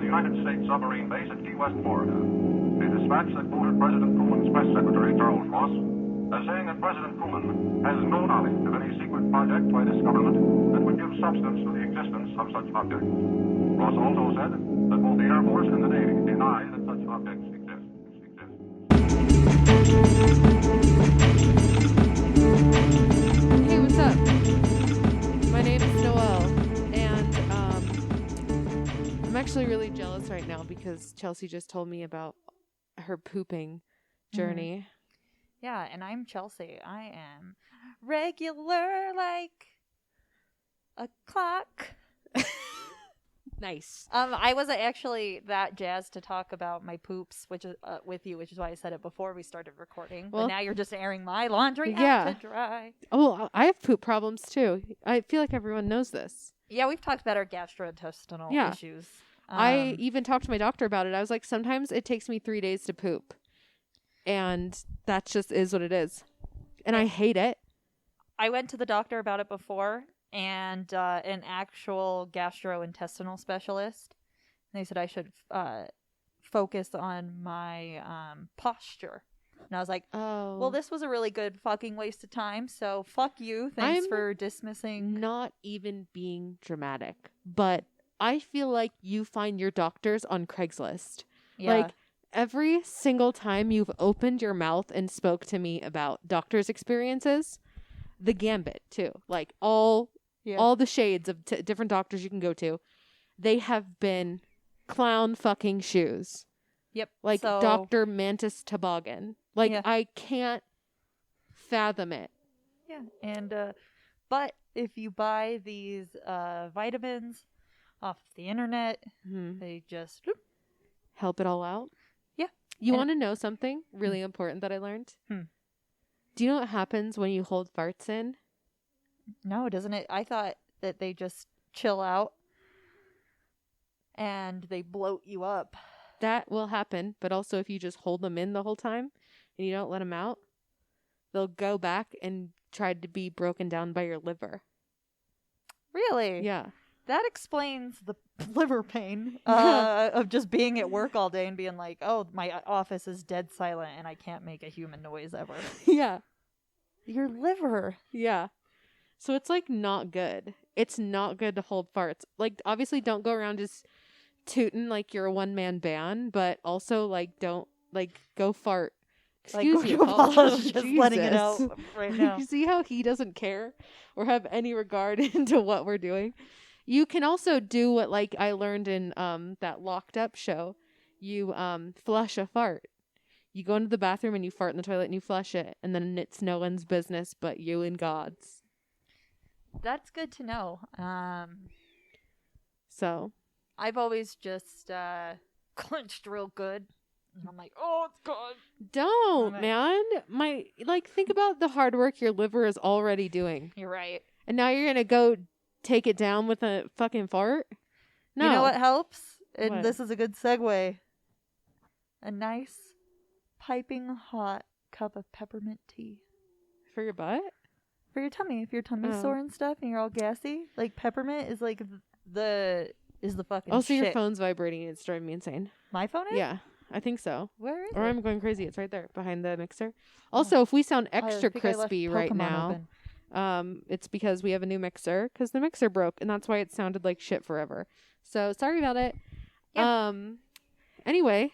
United States submarine base at Key West, Florida. A dispatch that quoted President Truman's press secretary, Charles Ross, as saying that President Truman has no knowledge of any secret project by this government that would give substance to the existence of such objects. Ross also said that both the Air Force and the Navy deny that such objects exist. Hey, what's up? My name is Noelle, and I'm actually really jealous right now because Chelsea just told me about her pooping journey. Yeah, and I'm Chelsea. I am regular like a clock. Nice. I wasn't actually that jazzed to talk about my poops, which is with you, which is why I said it before we started recording. Well, but now you're just airing my laundry yeah. out to dry. Oh, I have poop problems too. I feel like everyone knows this. Yeah, we've talked about our gastrointestinal issues. I even talked to my doctor about it. I was like, sometimes it takes me 3 days to poop. And that just is what it is. And I hate it. I went to the doctor about it before, and an actual gastrointestinal specialist. And they said I should focus on my posture. And I was like, oh, well, this was a really good fucking waste of time. So fuck you. Thanks for dismissing. Not even being dramatic, but I feel like you find your doctors on Craigslist. Yeah. Like, every single time you've opened your mouth and spoke to me about doctor's experiences, the gambit too, like all the shades of different doctors you can go to, they have been clown fucking shoes. Yep. Like Dr. Mantis Toboggan. Like, I can't fathom it. Yeah. And, but if you buy these vitamins off the internet, they just help it all out. Yeah. You want to know something really important that I learned? Do you know what happens when you hold farts in? No, doesn't it? I thought that they just chill out and they bloat you up. That will happen, but also if you just hold them in the whole time and you don't let them out, they'll go back and try to be broken down by your liver. Really? Yeah. That explains the liver pain of just being at work all day and being like, oh, my office is dead silent and I can't make a human noise ever. Yeah. Your liver. Yeah. So it's like not good. It's not good to hold farts. Like, obviously don't go around just tooting like you're a one-man band, but also like don't like go fart. Excuse me, Paul. Just letting it out right now. You see how he doesn't care or have any regard into what we're doing? You can also do what, like, I learned in that Locked Up show. You flush a fart. You go into the bathroom and you fart in the toilet and you flush it. And then it's no one's business but you and God's. That's good to know. So. I've always just clenched real good. And I'm like, oh, it's good. Don't, man. Think about the hard work your liver is already doing. You're right. And now you're going to go take it down with a fucking fart? No. You know what helps? And What? this is a good segue. A nice, piping hot cup of peppermint tea. For your butt? For your tummy. If your tummy's sore and stuff and you're all gassy, like peppermint is like the fucking Also, shit. your phone's vibrating and it's driving me insane. My phone is? Yeah, I think so. Where is Or it? I'm going crazy. It's right there behind the mixer. Also, if we sound extra think I left crispy right Pokemon now, open. it's because we have a new mixer because the mixer broke and that's why it sounded like shit forever. So sorry about it. Yeah. Anyway,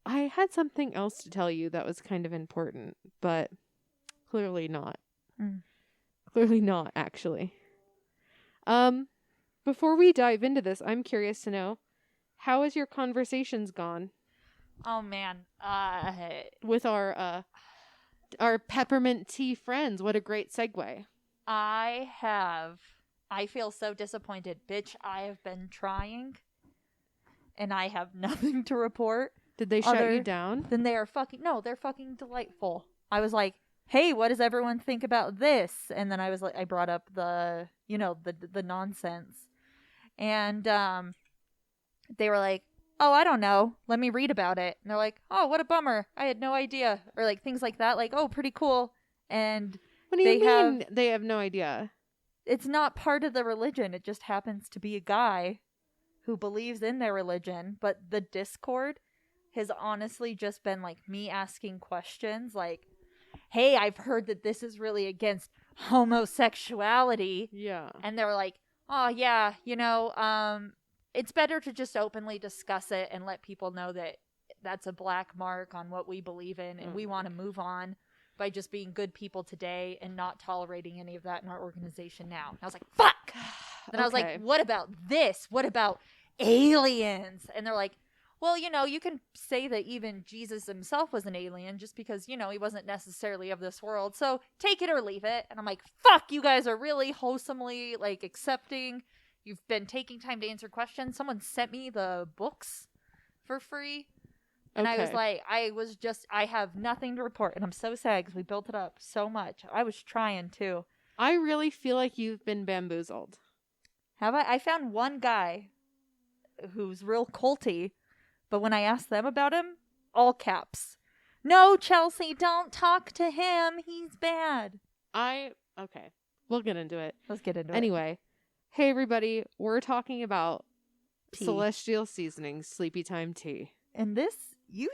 I had something else to tell you that was kind of important, but clearly not. Clearly not, actually. Before we dive into this, I'm curious to know, how has your conversations gone? Oh man, with our peppermint tea friends. What a great segue. I feel so disappointed. Bitch, I have been trying and I have nothing to report. Did they shut you down? Then they're fucking delightful. I was like, hey, what does everyone think about this? And then I brought up the nonsense. And they were like, oh, I don't know. Let me read about it. And they're like, oh, what a bummer. I had no idea. Or like things like that. Like, oh, pretty cool. And what do you mean they have no idea? It's not part of the religion. It just happens to be a guy who believes in their religion, but the Discord has honestly just been like me asking questions like, hey, I've heard that this is really against homosexuality. Yeah. And they're like, oh, yeah, it's better to just openly discuss it and let people know that that's a black mark on what we believe in, and we want to move on by just being good people today and not tolerating any of that in our organization now. And I was like, fuck! And I was like, what about this? What about aliens? And they're like, well, you can say that even Jesus himself was an alien just because, he wasn't necessarily of this world. So take it or leave it. And I'm like, fuck, you guys are really wholesomely, like, accepting. You've been taking time to answer questions. Someone sent me the books for free. And I was like, I have nothing to report. And I'm so sad because we built it up so much. I was trying too. I really feel like you've been bamboozled. Have I? I found one guy who's real culty. But when I asked them about him, all caps. No, Chelsea, don't talk to him. He's bad. Okay. We'll get into it. Let's get into it. Anyway. Hey, everybody. We're talking about Tea. Celestial Seasonings Sleepy Time Tea. And this, you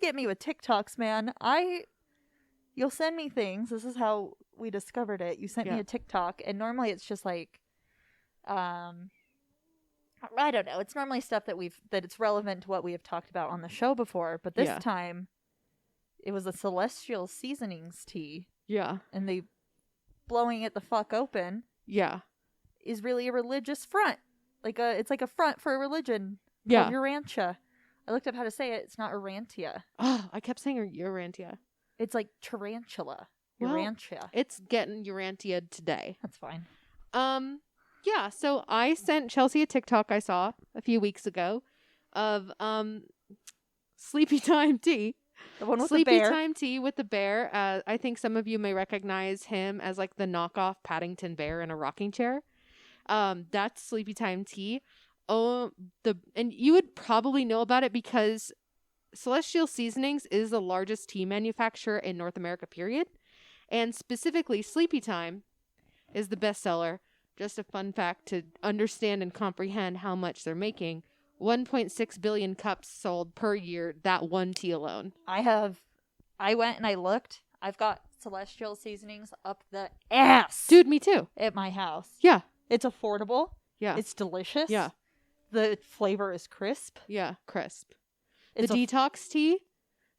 get me with TikToks, man. You'll send me things. This is how we discovered it. You sent me a TikTok, and normally it's just like, I don't know. It's normally stuff that it's relevant to what we have talked about on the show before. But this time, it was a Celestial Seasonings tea. Yeah. And they blowing it the fuck open. Yeah. Is really a religious front. It's like a front for a religion. Yeah. Urantia. I looked up how to say it. It's not Urantia. Oh, I kept saying Urantia. It's like tarantula. Well, Urantia. It's getting Urantia today. That's fine. Yeah, so I sent Chelsea a TikTok I saw a few weeks ago of Sleepy Time Tea. The one with Sleepy the bear. Time Tea with the bear. I think some of you may recognize him as like the knockoff Paddington Bear in a rocking chair. That's Sleepy Time Tea. And you would probably know about it because Celestial Seasonings is the largest tea manufacturer in North America, period. And specifically, Sleepy Time is the bestseller. Just a fun fact to understand and comprehend how much they're making. 1.6 billion cups sold per year, that one tea alone. I went and I looked. I've got Celestial Seasonings up the ass. Dude, me too. At my house. Yeah. It's affordable. Yeah. It's delicious. Yeah. The flavor is crisp. Yeah, crisp. It's the detox tea.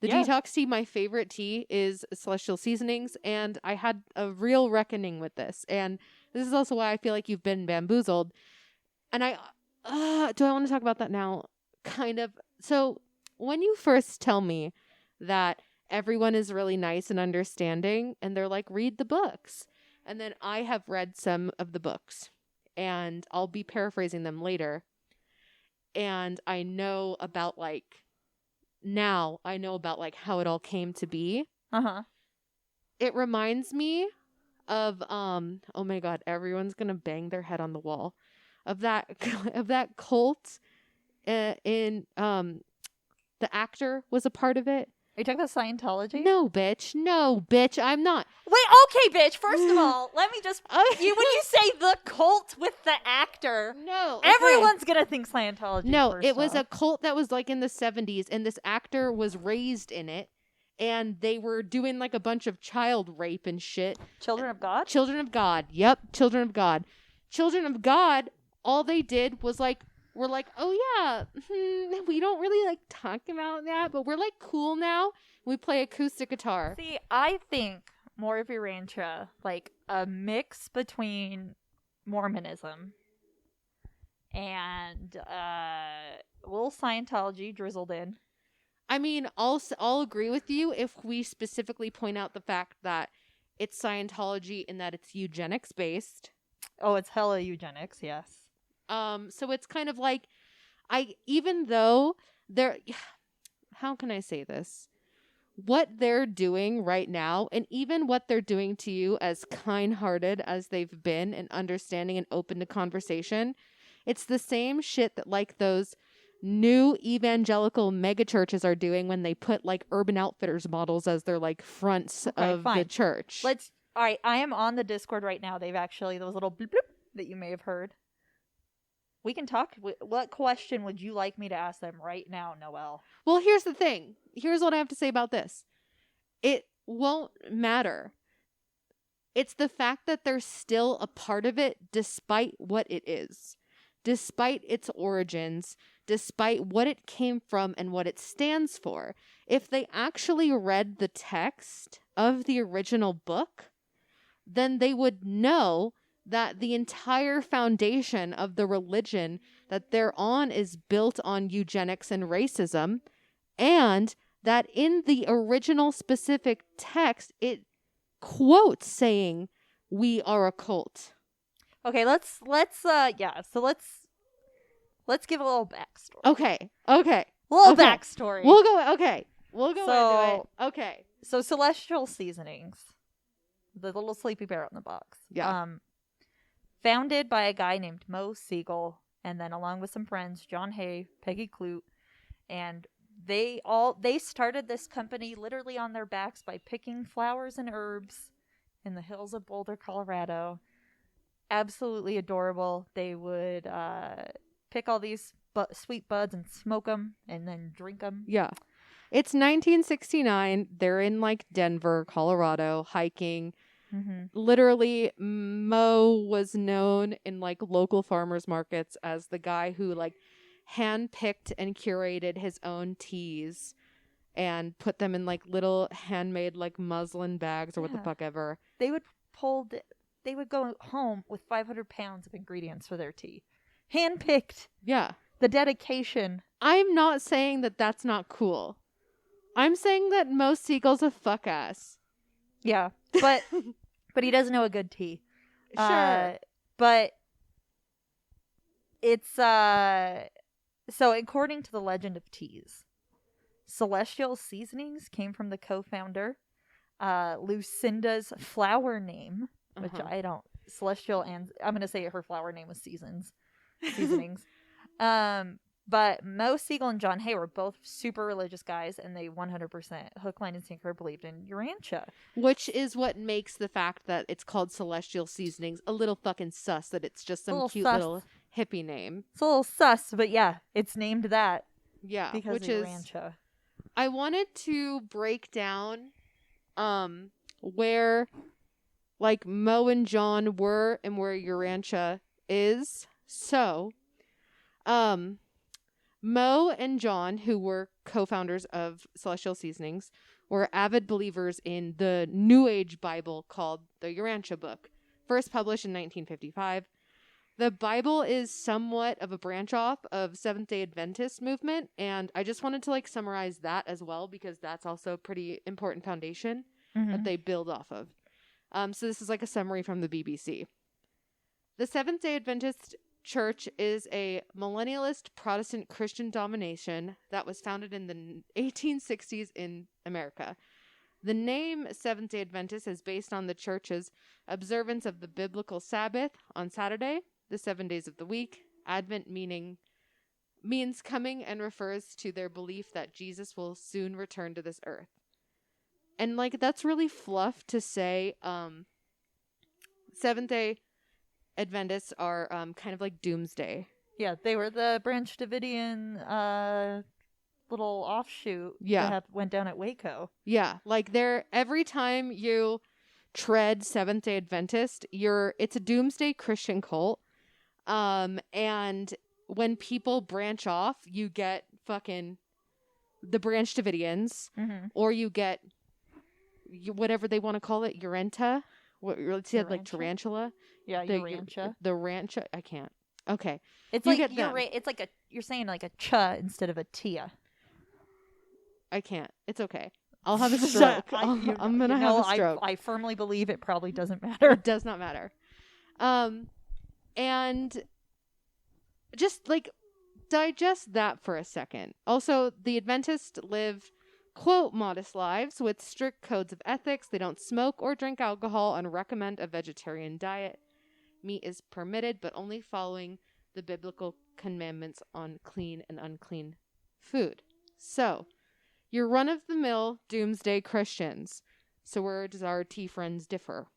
The Yeah. detox tea, my favorite tea, is Celestial Seasonings, and I had a real reckoning with this. And this is also why I feel like you've been bamboozled. And do I want to talk about that now? Kind of. So when you first tell me that everyone is really nice and understanding, and they're like, read the books. And then I have read some of the books, and I'll be paraphrasing them later. And I know about how it all came to be. Uh-huh. It reminds me of oh my god, everyone's gonna bang their head on the wall of that cult in the actor was a part of it. Are you talking about Scientology? No, bitch, I'm not. Wait, okay, bitch. First of all, let me just when you say the cult with the actor, No, okay. everyone's gonna think Scientology. No, first it was off. a cult that was like in the 70s, and this actor was raised in it, and they were doing like a bunch of child rape and shit. Children of God? Children of God. Yep, Children of God. Children of God, all they did was we're like, oh yeah, we don't really like talk about that, but we're like cool now. We play acoustic guitar. See, I think more of Urantia, like a mix between Mormonism and little Scientology drizzled in. I mean, I'll agree with you if we specifically point out the fact that it's Scientology and that it's eugenics based. Oh, it's hella eugenics, yes. So it's kind of like, even though how can I say this? What they're doing right now, and even what they're doing to you, as kind-hearted as they've been and understanding and open to conversation, it's the same shit that like those new evangelical megachurches are doing when they put like Urban Outfitters models as their like fronts of the church. All right, I am on the Discord right now. They've actually, those little bloop bloop that you may have heard. We can talk. What question would you like me to ask them right now, Noelle? Well, here's the thing. Here's what I have to say about this. It won't matter. It's the fact that they're still a part of it despite what it is, despite its origins, despite what it came from and what it stands for. If they actually read the text of the original book, then they would know that the entire foundation of the religion that they're on is built on eugenics and racism, and that in the original specific text, it quotes saying, "We are a cult." Okay, let's give a little backstory. Okay. A little Okay. backstory. We'll go into it. Okay. So Celestial Seasonings, the little sleepy bear on the box. Yeah. Founded by a guy named Mo Siegel, and then along with some friends, John Hay, Peggy Clute, and they started this company literally on their backs by picking flowers and herbs in the hills of Boulder, Colorado. Absolutely adorable. They would pick all these sweet buds and smoke them and then drink them. Yeah. It's 1969. They're in like Denver, Colorado, hiking. Mm-hmm. Literally, Mo was known in like local farmers markets as the guy who like handpicked and curated his own teas and put them in like little handmade like muslin bags or what the fuck ever. They would go home with 500 pounds of ingredients for their tea. Handpicked. Yeah. The dedication. I'm not saying that that's not cool. I'm saying that Mo Siegel's a fuck ass. Yeah. But he does know a good tea. Sure. But it's so according to the legend of teas, Celestial Seasonings came from the co-founder Lucinda's flower name, which I don't Celestial, and I'm gonna say her flower name was Seasonings. But Mo Siegel and John Hay were both super religious guys, and they 100% hook, line, and sinker believed in Urantia. Which is what makes the fact that it's called Celestial Seasonings a little fucking sus, that it's just some cute little hippie name. It's a little sus, but yeah, it's named that. Yeah, because which of is Urantia. I wanted to break down where like Mo and John were and where Urantia is. So, Mo and John, who were co-founders of Celestial Seasonings, were avid believers in the New Age Bible called the Urantia book, first published in 1955. The Bible is somewhat of a branch off of Seventh-day Adventist movement, and I just wanted to like summarize that as well because that's also a pretty important foundation that they build off of. So this is like a summary from the BBC. The Seventh-day Adventist Church is a millennialist Protestant Christian denomination that was founded in the 1860s in America. The name Seventh-day Adventist is based on the church's observance of the biblical Sabbath on Saturday, the 7 days of the week. Advent means coming and refers to their belief that Jesus will soon return to this earth. And like that's really fluff to say. Seventh-day Adventists are kind of like doomsday. Yeah, they were the Branch Davidian little offshoot that went down at Waco. Yeah, like they're every time you tread Seventh-day Adventist, it's a doomsday Christian cult. And when people branch off, you get fucking the Branch Davidians, or you get whatever they want to call it, Urantia. Let's see, like tarantula. Yeah, Urantia. The rancha. I can't. Okay, it's like it's like you're saying like a cha instead of a tia. I can't. It's okay. I'll have a stroke. I'm gonna have a stroke. I firmly believe it probably doesn't matter. It does not matter. And just like digest that for a second. Also, the Adventists live, quote, modest lives with strict codes of ethics. They don't smoke or drink alcohol and recommend a vegetarian diet. Meat is permitted, but only following the biblical commandments on clean and unclean food. So, your run-of-the-mill doomsday Christians. So where does our tea friends differ?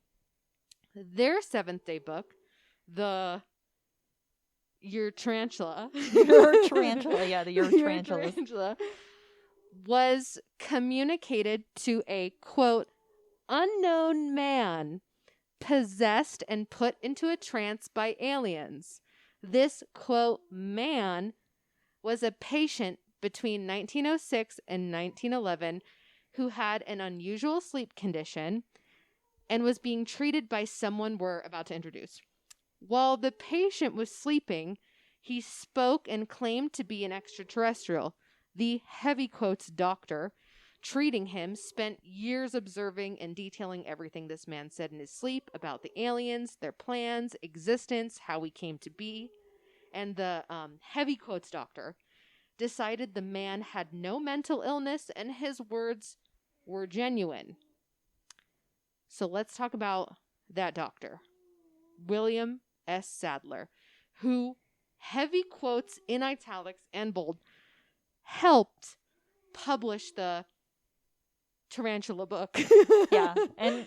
Their Seventh-day book, the your tarantula. Your tarantula, yeah, your Your tarantulas. tarantula was communicated to a, quote, unknown man possessed and put into a trance by aliens. This, quote, man was a patient between 1906 and 1911 who had an unusual sleep condition and was being treated by someone we're about to introduce. While the patient was sleeping, he spoke and claimed to be an extraterrestrial. The heavy quotes doctor treating him spent years observing and detailing everything this man said in his sleep about the aliens, their plans, existence, how we came to be. And the heavy quotes doctor decided the man had no mental illness and his words were genuine. So let's talk about that doctor, William S. Sadler, who, heavy quotes in italics and bold, helped publish the tarantula book. Yeah, and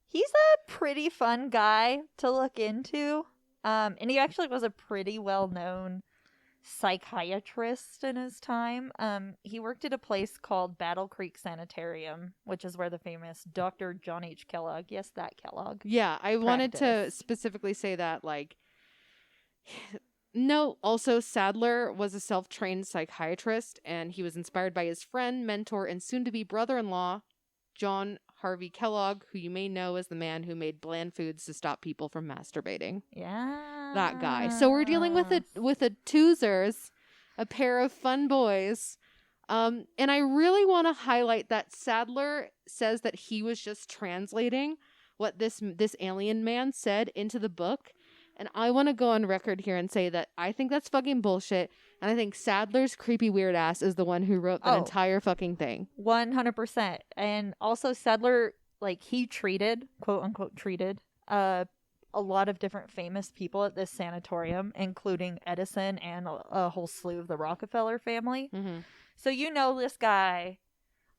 he's a pretty fun guy to look into. And he actually was a pretty well-known psychiatrist in his time. He worked at a place called Battle Creek Sanitarium, which is where the famous Dr. John H. Kellogg, yes, that Kellogg. Yeah, I wanted to practiced. specifically say that, like, no, also Sadler was a self-trained psychiatrist, and he was inspired by his friend, mentor, and soon-to-be brother-in-law, John Harvey Kellogg, who you may know as the man who made bland foods to stop people from masturbating. Yeah. That guy. So we're dealing with a Toozers, a pair of fun boys. And I really want to highlight that Sadler says that he was just translating what this alien man said into the book. And I want to go on record here and say that I think that's fucking bullshit. And I think Sadler's creepy weird ass is the one who wrote that entire fucking thing. 100%. And also Sadler, like, he treated, quote unquote treated, a lot of different famous people at this sanatorium, including Edison and a whole slew of the Rockefeller family. Mm-hmm. So you know this guy,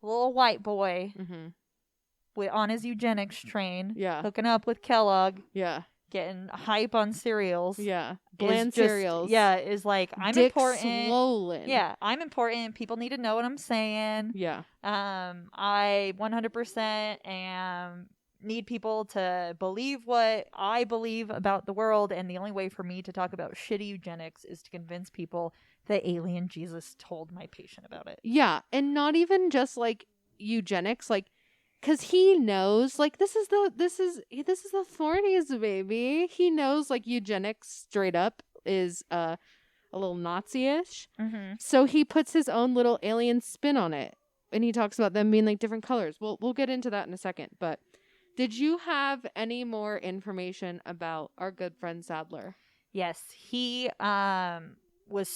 little white boy, Mm-hmm. on his eugenics train, Yeah. hooking up with Kellogg, Yeah. getting hype on cereals. Yeah. is Bland just- cereals. Yeah, is like, I'm Dick important. Swollen. Yeah, I'm important. People need to know what I'm saying. Yeah. I 100% need people to believe what I believe about the world, and the only way for me to talk about shitty eugenics is to convince people that alien Jesus told my patient about it. Yeah. And not even just like eugenics, like, because he knows, like, this is the 40s, baby. He knows, like, eugenics straight up is a little Nazi-ish. Mm-hmm. So he puts his own little alien spin on it, and he talks about them being like different colors. We'll get into that in a second. But did you have any more information about our good friend Sadler? Yes, he was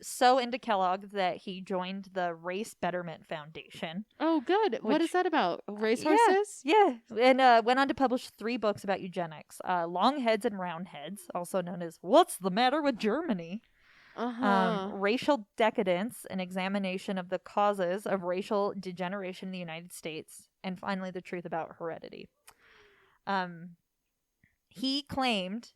so into Kellogg that he joined the Race Betterment Foundation. Oh, good. What Which- is that about? Racehorses? Yeah, and went on to publish 3 books about eugenics. Long Heads and Round Heads, also known as What's the Matter with Germany? Racial Decadence, an examination of the causes of racial degeneration in the United States. And finally, The Truth About Heredity. He claimed...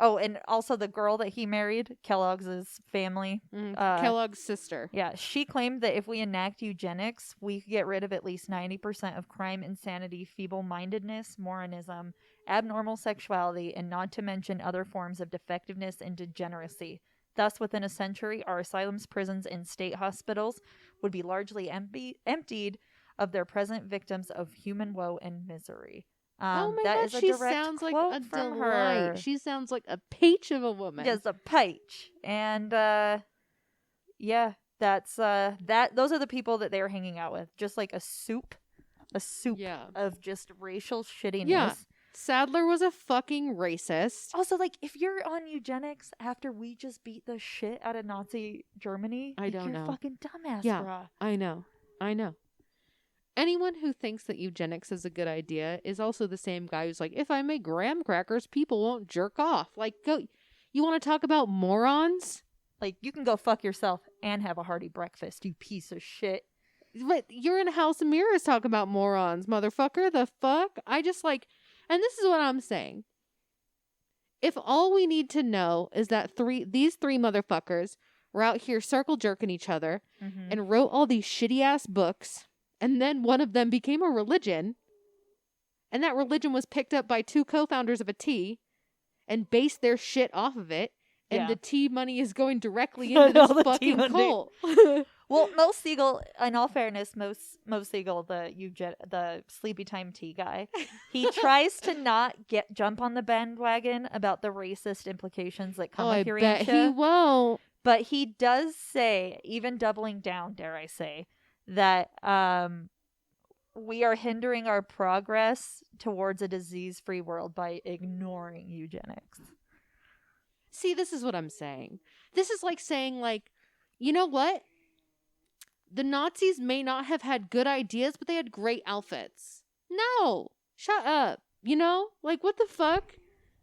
Oh, and also the girl that he married, Kellogg's family. Kellogg's sister. Yeah, she claimed that if we enact eugenics, we could get rid of at least 90% of crime, insanity, feeble-mindedness, Moronism, abnormal sexuality, and not to mention other forms of defectiveness and degeneracy. Thus, within a century, our asylums, prisons, and state hospitals would be largely emptied of their present victims of human woe and misery. Oh my that God, is a she direct sounds like quote a from delight. her. She sounds like a peach of a woman. Just a peach. And yeah, that's those are the people that they were hanging out with. Just like a soup Yeah. of just racial shittiness. Yeah. Sadler was a fucking racist. Also, like, if you're on eugenics after we just beat the shit out of Nazi Germany, I don't you're know. fucking dumbass, Yeah. bruh. I know. Anyone who thinks that eugenics is a good idea is also the same guy who's like, if I make graham crackers, people won't jerk off. Like, go. You want to talk about morons? Like, you can go fuck yourself and have a hearty breakfast, you piece of shit. But you're in a House of Mirrors talking about morons, motherfucker. The fuck? I just like, and this is what I'm saying. if all we need to know is that these three motherfuckers were out here circle jerking each other and wrote all these shitty ass books, and then one of them became a religion, and that religion was picked up by two co-founders of a tea and based their shit off of it, and the tea money is going directly into this fucking cult. Well, Mo Siegel, in all fairness, Mo Siegel, the Sleepy Time tea guy, he tries to not jump on the bandwagon about the racist implications that come with Urantia. I bet he won't. But he does say, even doubling down, dare I say, that we are hindering our progress towards a disease-free world by ignoring eugenics. See, this is what I'm saying. This is like saying, like, you know what? The Nazis may not have had good ideas, but they had great outfits. No! Shut up. You know? Like, what the fuck?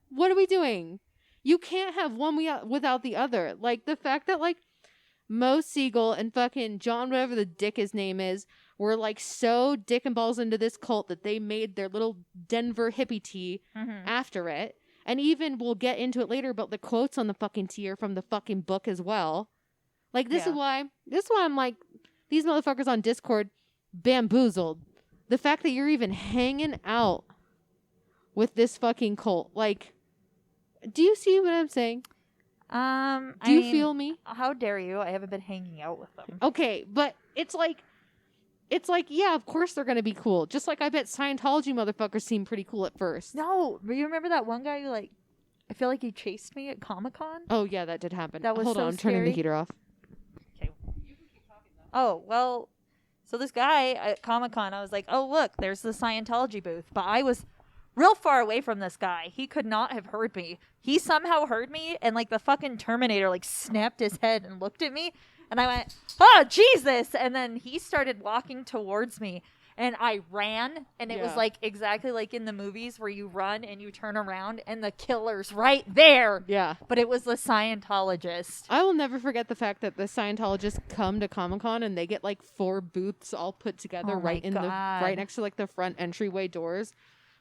What are we doing? You can't have one without the other. Like, the fact that, like, Mo Siegel and fucking John, whatever the dick his name is, were, like, so dick and balls into this cult that they made their little Denver hippie tea after it. And even, we'll get into it later, but the quotes on the fucking tea are from the fucking book as well. Like, this is why I'm like, these motherfuckers on Discord bamboozled. The fact that you're even hanging out with this fucking cult. Like, do you see what I'm saying? Do you feel me? How dare you? I haven't been hanging out with them. Okay, but it's like, yeah, of course they're going to be cool. Just like I bet Scientology motherfuckers seem pretty cool at first. No, but you remember that one guy who, like, I feel like he chased me at Comic-Con? Oh, yeah, that did happen. That was Hold so on, I'm turning the scary. heater off. Okay. Oh, well, so this guy at Comic-Con, I was like, oh, look, there's the Scientology booth. But I was real far away from this guy. He could not have heard me. He somehow heard me, and, like, the fucking Terminator, like, snapped his head and looked at me. And I went, oh, Jesus! And then he started walking towards me. And I ran, and it was, like, exactly like in the movies where you run and you turn around, and the killer's right there. Yeah. But it was the Scientologist. I will never forget the fact that the Scientologists come to Comic-Con and they get, like, 4 booths all put together right next to, like, the front entryway doors.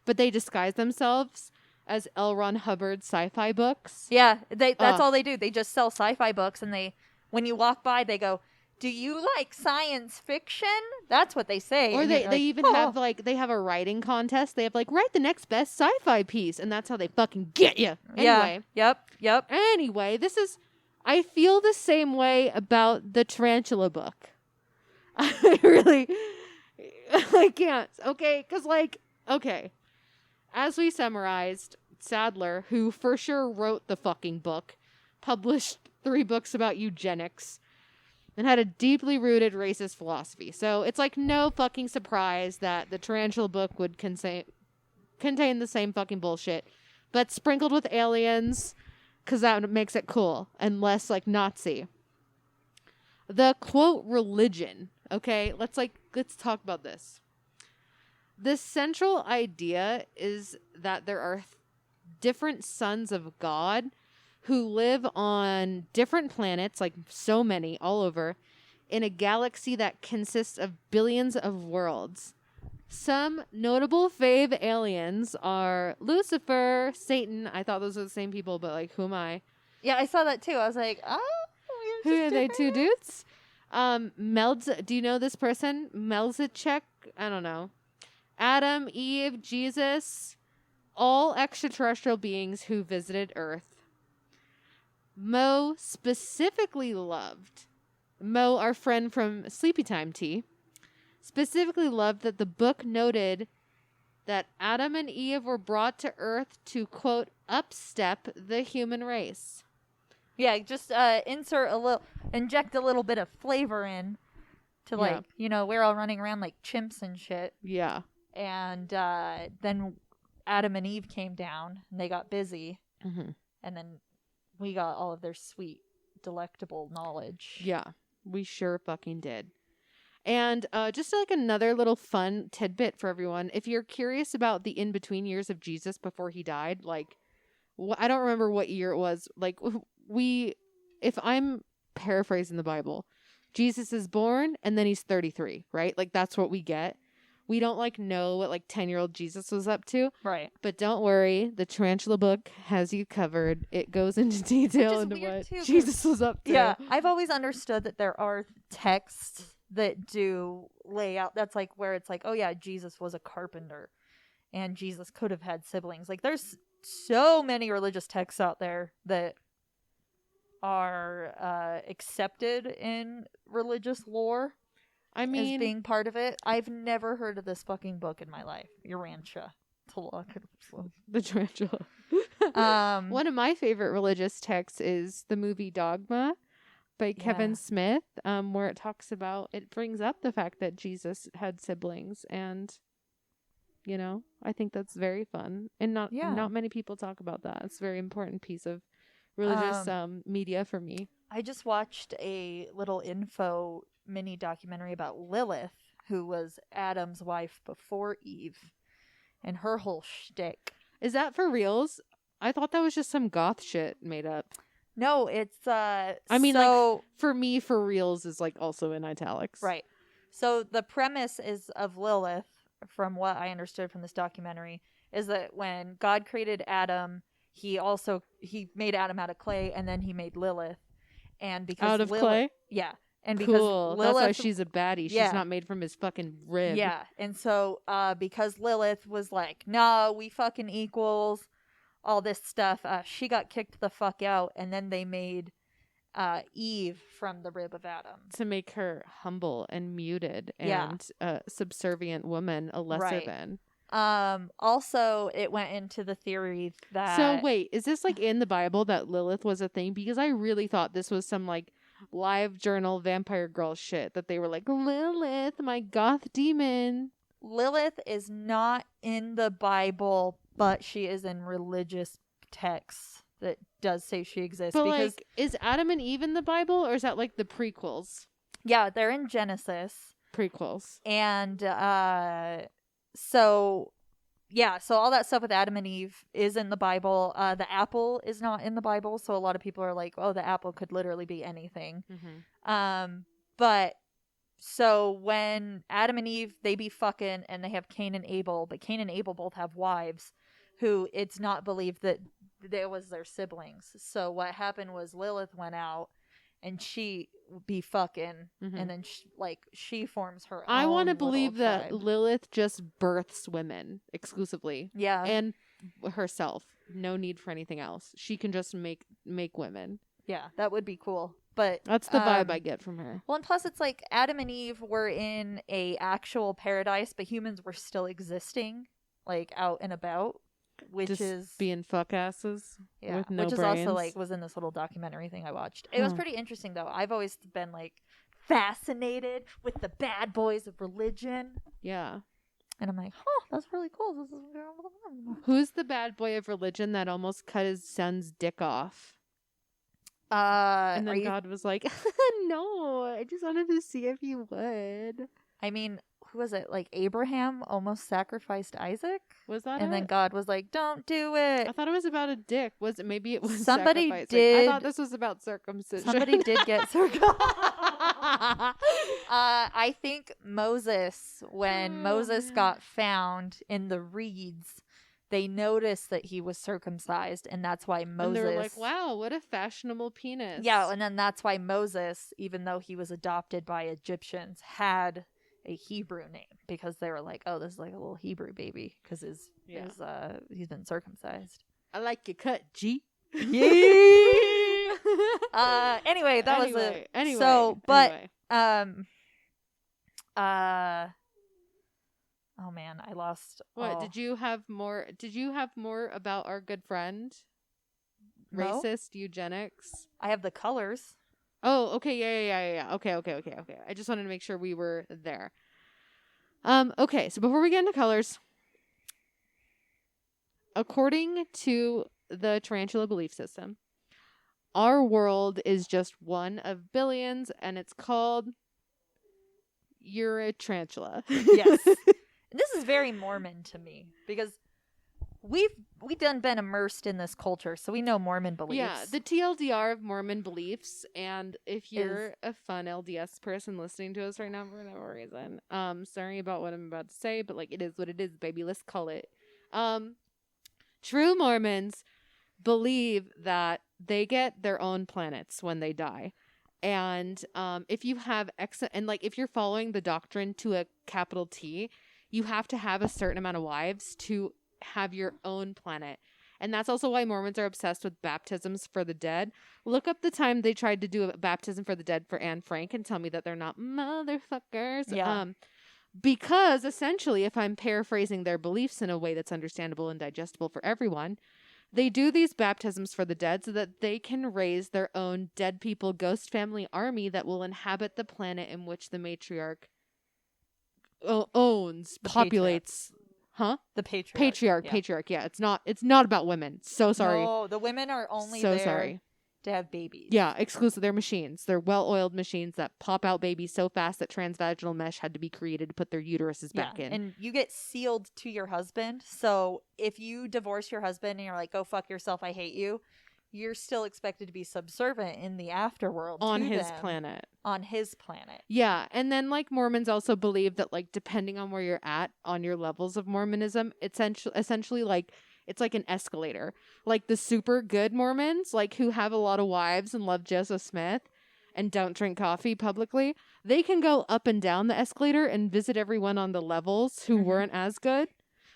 But they disguise themselves as L. Ron Hubbard sci-fi books. Yeah, that's all they do. They just sell sci-fi books, and when you walk by, they go, do you like science fiction? That's what they say. Or they even have, like, they have a writing contest. They have, like, write the next best sci-fi piece, and that's how they fucking get you. Anyway. Yeah. Yep. Anyway, I feel the same way about the Tarantula book. I can't. Okay, because, like, okay. As we summarized, Sadler, who for sure wrote the fucking book, published 3 books about eugenics and had a deeply rooted racist philosophy. So it's like no fucking surprise that the Tarantula book would contain the same fucking bullshit, but sprinkled with aliens, because that makes it cool and less like Nazi. The quote religion. Okay, let's talk about this. The central idea is that there are different sons of God who live on different planets, like so many, all over, in a galaxy that consists of billions of worlds. Some notable fave aliens are Lucifer, Satan. I thought those were the same people, but, like, who am I? Yeah, I saw that too. I was like, oh. Who are they, 2 dudes? Do you know this person? Melzicek? I don't know. Adam, Eve, Jesus, all extraterrestrial beings who visited Earth. Mo, our friend from Sleepy Time Tea, specifically loved that the book noted that Adam and Eve were brought to Earth to, quote, upstep the human race. Yeah, just inject a little bit of flavor in to, like, we're all running around like chimps and shit. Yeah. And then Adam and Eve came down and they got busy. Mm-hmm. And then we got all of their sweet, delectable knowledge. Yeah, we sure fucking did. And just like another little fun tidbit for everyone, if you're curious about the in-between years of Jesus before he died, like, I don't remember what year it was. Like, if I'm paraphrasing the Bible, Jesus is born and then he's 33, right? Like, that's what we get. We don't like know what like 10-year-old Jesus was up to, Right. but don't worry, the Tarantula book has you covered. It goes into detail is into weird, what too, 'cause- Jesus was up to. Yeah, I've always understood that there are texts that do lay out. That's like where it's like, oh yeah, Jesus was a carpenter, and Jesus could have had siblings. Like, there's so many religious texts out there that are accepted in religious lore I as mean, being part of it. I've never heard of this fucking book in my life, Urantia. To look. the Tarantula. Um, One of my favorite religious texts is the movie Dogma by Kevin Yeah. Smith, where it brings up the fact that Jesus had siblings, and I think that's very fun, and not many people talk about that. It's a very important piece of religious media for me. I just watched a little info mini documentary about Lilith, who was Adam's wife before Eve, and her whole shtick. Is that for reals? I thought that was just some goth shit made up. No, it's I mean, like, for me, for reals is like also in italics. right. So the premise is of Lilith, from what I understood from this documentary, is that when God created Adam, he made Adam out of clay, and then he made Lilith, and because Out of clay? yeah, and because Cool. Lilith, That's why she's a baddie. Yeah. She's not made from his fucking rib. yeah, and so because Lilith was like, no, we fucking equals, all this stuff, she got kicked the fuck out, and then they made Eve from the rib of Adam To make her humble and muted Yeah. and a subservient woman, a lesser Right. than. Also, it went into the theory that So wait, is this like in the Bible that Lilith was a thing? Because I really thought this was some like live journal vampire girl shit that they were like, Lilith, my goth demon. Lilith is not in the Bible, but she is in religious texts that does say she exists. But because like, is Adam and Eve in the Bible, or is that like the prequels? yeah, they're in Genesis. Prequels. And so all that stuff with Adam and Eve is in the Bible. The apple is not in the Bible, so a lot of people are like, oh, the apple could literally be anything. Mm-hmm. But so when Adam and Eve, they be fucking, and they have Cain and Abel, but Cain and Abel both have wives who it's not believed that they was their siblings. So what happened was Lilith went out and she be fucking, Mhm. and then she forms her own. I want to little believe that tribe. Lilith just births women exclusively Yeah. and herself. No need for anything else. She can just make women. Yeah, that would be cool. But That's the vibe I get from her. well, and plus it's like Adam and Eve were in a actual paradise, but humans were still existing, like out and about, which Just is being fuck asses yeah, with no which is brains. also like was in this little documentary thing I watched. It was Huh. pretty interesting though. I've always been like fascinated with the bad boys of religion, Yeah. and I'm like, oh, that's really cool. This is Who's the bad boy of religion that almost cut his son's dick off? And are then you, God was like, no, I just wanted to see if you would. I mean, who was it? Like Abraham almost sacrificed Isaac, Was that and it? then God was like, don't do it. I thought it was about a dick. Was it? Maybe it was Somebody sacrificing. I did- thought this was about circumcision. Somebody did get circumcised. I think Moses, when Oh, Moses man. got found in the reeds, they noticed that he was circumcised, and that's why Moses. And they were like, wow, what a fashionable penis. Yeah, and then that's why Moses, even though he was adopted by Egyptians, had a Hebrew name, because they were like, oh, this is like a little Hebrew baby because Yeah. he's been circumcised. I like your cut, G. Anyway, that was it. Anyway. So, but anyway. Oh man, I lost. What did you have more? Did you have more about our good friend? No. Racist eugenics. I have the colors. Oh, okay, yeah. Okay. I just wanted to make sure we were there. Okay, so before we get into colors, according to the tarantula belief system, our world is just one of billions, and it's called Urantia. Yes. This is very Mormon to me, because we done been immersed in this culture, so we know Mormon beliefs. Yeah, the TLDR of Mormon beliefs, and if you're a fun LDS person listening to us right now for whatever reason, sorry about what I'm about to say, but like it is what it is, baby. Let's call it. True Mormons believe that they get their own planets when they die. And if you have if you're following the doctrine to a capital T, you have to have a certain amount of wives to have your own planet. And that's also why Mormons are obsessed with baptisms for the dead. Look up the time they tried to do a baptism for the dead for Anne Frank and tell me that they're not motherfuckers. Yeah. Because essentially, if I'm paraphrasing their beliefs in a way that's understandable and digestible for everyone, they do these baptisms for the dead so that they can raise their own dead people ghost family army that will inhabit the planet in which the matriarch owns, populates. Huh? The patriarch. Patriarch. Yeah, it's not about women. So sorry. No, the women are only so there sorry. to have babies. Yeah, exclusive. They're machines. They're well-oiled machines that pop out babies so fast that transvaginal mesh had to be created to put their uteruses back in. And you get sealed to your husband. So if you divorce your husband and you're like, go fuck yourself, I hate you, you're still expected to be subservient in the afterworld on to his them. planet. On his planet. Yeah, and then like Mormons also believe that like depending on where you're at on your levels of Mormonism, it's essentially like it's like an escalator. Like the super good Mormons, like who have a lot of wives and love Joseph Smith and don't drink coffee publicly, they can go up and down the escalator and visit everyone on the levels who weren't as good.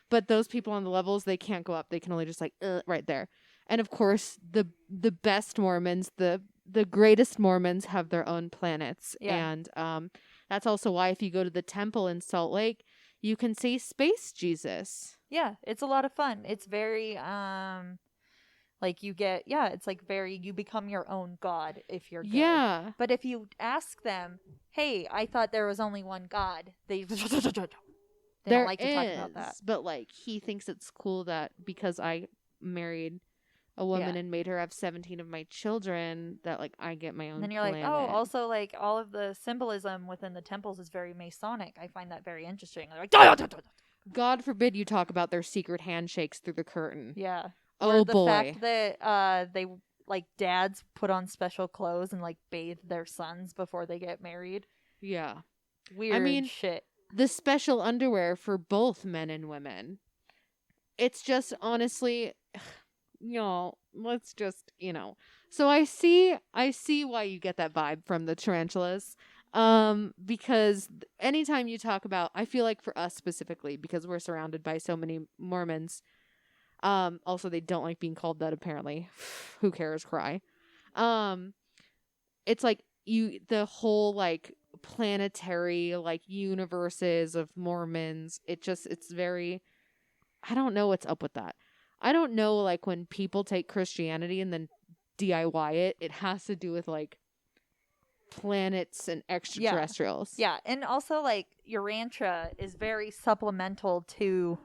But those people on the levels, they can't go up. They can only just like right there. And of course, the best Mormons, the greatest Mormons have their own planets. Yeah. And that's also why if you go to the temple in Salt Lake, you can see Space Jesus. Yeah, it's a lot of fun. It's very like you get it's like very you become your own god if you're good. Yeah. But if you ask them, "Hey, I thought there was only one god." They don't like to talk about that. But like he thinks it's cool that because I married a woman and made her have 17 of my children that like I get my own. And then you're planet. like, oh, also like all of the symbolism within the temples is very Masonic. I find that very interesting. They're like, God forbid you talk about their secret handshakes through the curtain. Yeah. Oh or the boy. fact that they like dads put on special clothes and like bathe their sons before they get married. Yeah. Weird shit. The special underwear for both men and women. It's just honestly, let's just, So I see why you get that vibe from the tarantulas. Because anytime you talk about, I feel like for us specifically, because we're surrounded by so many Mormons, also they don't like being called that apparently. Who cares? Cry. It's like the whole like planetary like universes of Mormons. It's very, I don't know what's up with that. I don't know, like, when people take Christianity and then DIY it, it has to do with, like, planets and extraterrestrials. Yeah, and also, like, Urantia is very supplemental to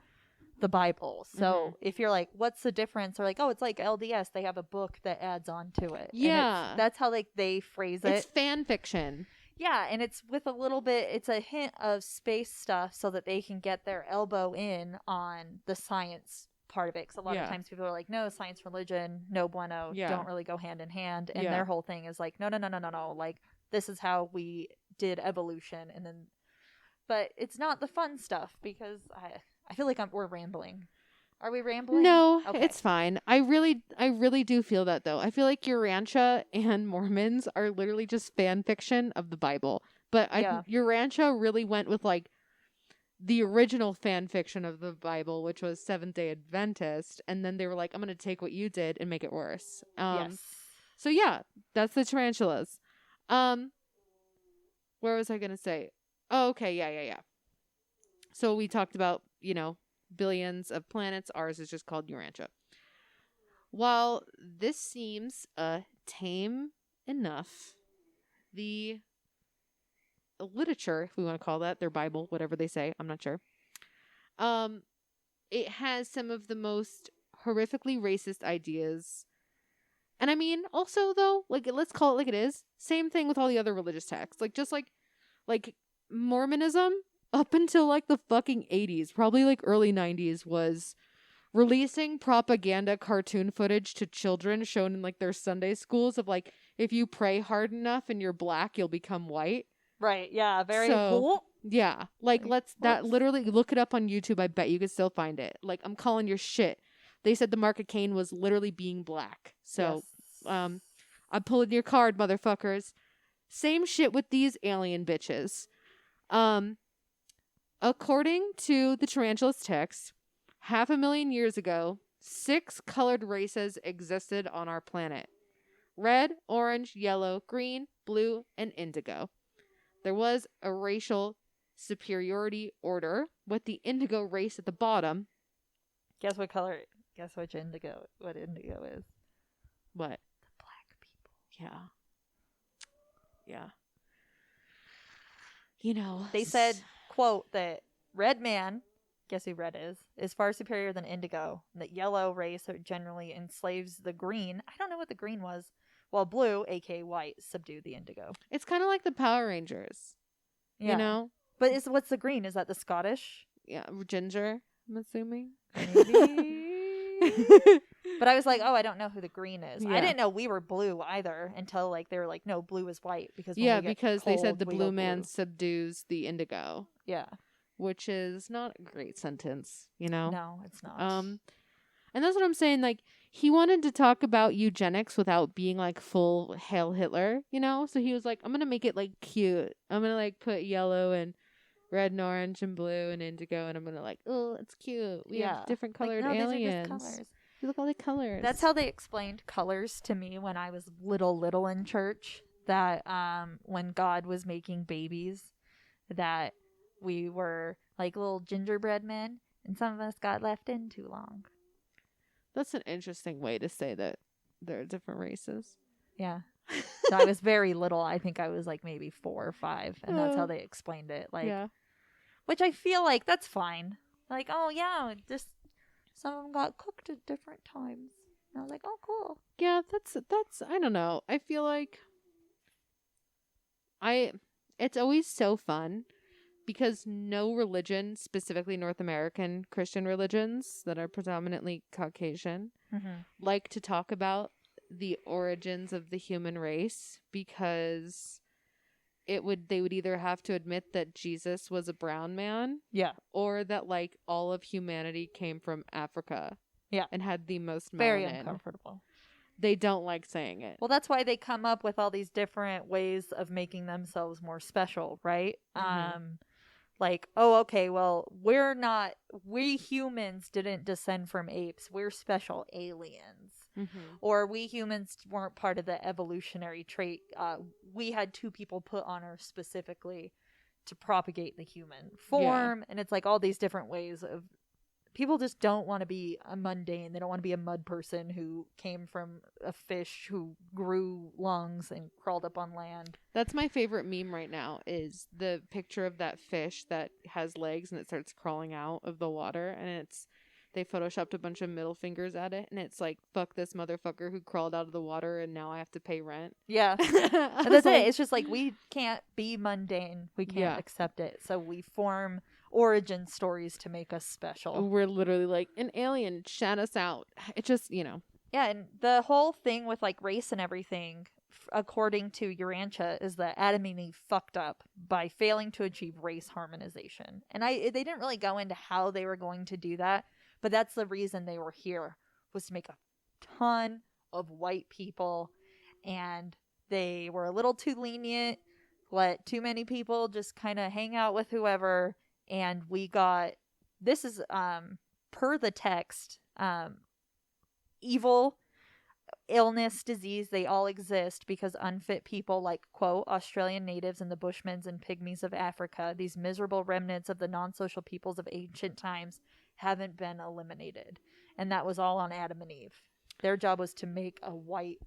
the Bible. So if you're like, what's the difference? Or like, oh, it's like LDS. They have a book that adds on to it. Yeah. That's how, like, they phrase it. It's fan fiction. Yeah, and it's with a little bit, it's a hint of space stuff so that they can get their elbow in on the science part of it. Because a lot of times people are like, no, science, religion, no bueno, don't really go hand in hand. And their whole thing is like, no. Like, this is how we did evolution. And then, but it's not the fun stuff because I feel like we're rambling. Are we rambling? No, okay. It's fine. I really do feel that though. I feel like Urantia and Mormons are literally just fan fiction of the Bible. But Urantia really went with like the original fan fiction of the Bible, which was Seventh-day Adventist, and then they were like, I'm going to take what you did and make it worse. Yes. So yeah, that's the tarantulas. Where was I going to say? Oh, okay. Yeah. So we talked about, billions of planets. Ours is just called Urantia. While this seems tame enough, the literature, if we want to call that, their Bible, whatever they say, I'm not sure. It has some of the most horrifically racist ideas. And I mean, also though, like, let's call it like it is. Same thing with all the other religious texts. Like, just like Mormonism up until like the fucking 80s, probably like early 90s, was releasing propaganda cartoon footage to children shown in like their Sunday schools of like, if you pray hard enough and you're black, you'll become white. Right. Yeah. Very So, cool. yeah, like that Whoops. literally look it up on YouTube. I bet you could still find it. Like, I'm calling your shit. They said the mark of Cain was literally being black. So, Yes. I'm pulling your card, motherfuckers. Same shit with these alien bitches. According to the Tarantula's text, 500,000 years ago, 6 colored races existed on our planet: red, orange, yellow, green, blue, and indigo. There was a racial superiority order with the indigo race at the bottom. Guess what color? Guess which indigo? What indigo is? What? The black people. Yeah. Yeah. You know. They said, quote, that red man, guess who red is far superior than indigo. And that yellow race generally enslaves the green. I don't know what the green was. While blue, aka white, subdue the indigo. It's kind of like the Power Rangers. Yeah. You know? But what's the green? Is that the Scottish? Yeah, ginger, I'm assuming. Maybe. But I was like, oh, I don't know who the green is. Yeah. I didn't know we were blue either until like they were like, no, blue is white because when Yeah, we get because they said cold, the we blue go man blue. subdues the indigo, Yeah. which is not a great sentence, you know? No, it's not. And that's what I'm saying. Like, he wanted to talk about eugenics without being like full Hail Hitler, you know? So he was like, I'm going to make it like cute. I'm going to like put yellow and red and orange and blue and indigo. And I'm going to like, oh, it's cute. We have different colored like, no, aliens. These are just colors. Look at all the colors. That's how they explained colors to me when I was little in church. That when God was making babies, that we were like little gingerbread men, and some of us got left in too long. That's an interesting way to say that there are different races. Yeah. So I was very little. I think I was like maybe 4 or 5, and that's how they explained it. Like, yeah. Which I feel like that's fine. Like, oh yeah, just some of them got cooked at different times. And I was like, oh cool. Yeah, that's I don't know. I feel like it's always so fun because no religion, specifically North American Christian religions that are predominantly Caucasian, like to talk about the origins of the human race because they would either have to admit that Jesus was a brown man, Yeah. or that like all of humanity came from Africa, Yeah. and had the most melanin. Very uncomfortable. They don't like saying it. Well, that's why they come up with all these different ways of making themselves more special, right? Like, oh, okay, well, we humans didn't descend from apes. We're special aliens. Or we humans weren't part of the evolutionary trait. We had 2 people put on Earth specifically to propagate the human form. Yeah. And it's like all these different ways of people just don't want to be a mundane. They don't want to be a mud person who came from a fish who grew lungs and crawled up on land. That's my favorite meme right now is the picture of that fish that has legs and it starts crawling out of the water, and they photoshopped a bunch of middle fingers at it, and it's like, fuck this motherfucker who crawled out of the water and now I have to pay rent. Yeah. And that's it. It's just like we can't be mundane. We can't accept it. So we form origin stories to make us special. We're literally like, an alien shat us out. It just, Yeah, and the whole thing with like race and everything, according to Urantia, is that Adam and Eve fucked up by failing to achieve race harmonization. And they didn't really go into how they were going to do that, but that's the reason they were here, was to make a ton of white people, and they were a little too lenient, let too many people just kind of hang out with whoever. And we got, this is per the text, evil, illness, disease, they all exist because unfit people like, quote, Australian natives and the Bushmen and pygmies of Africa, these miserable remnants of the non-social peoples of ancient times, haven't been eliminated. And that was all on Adam and Eve. Their job was to make a white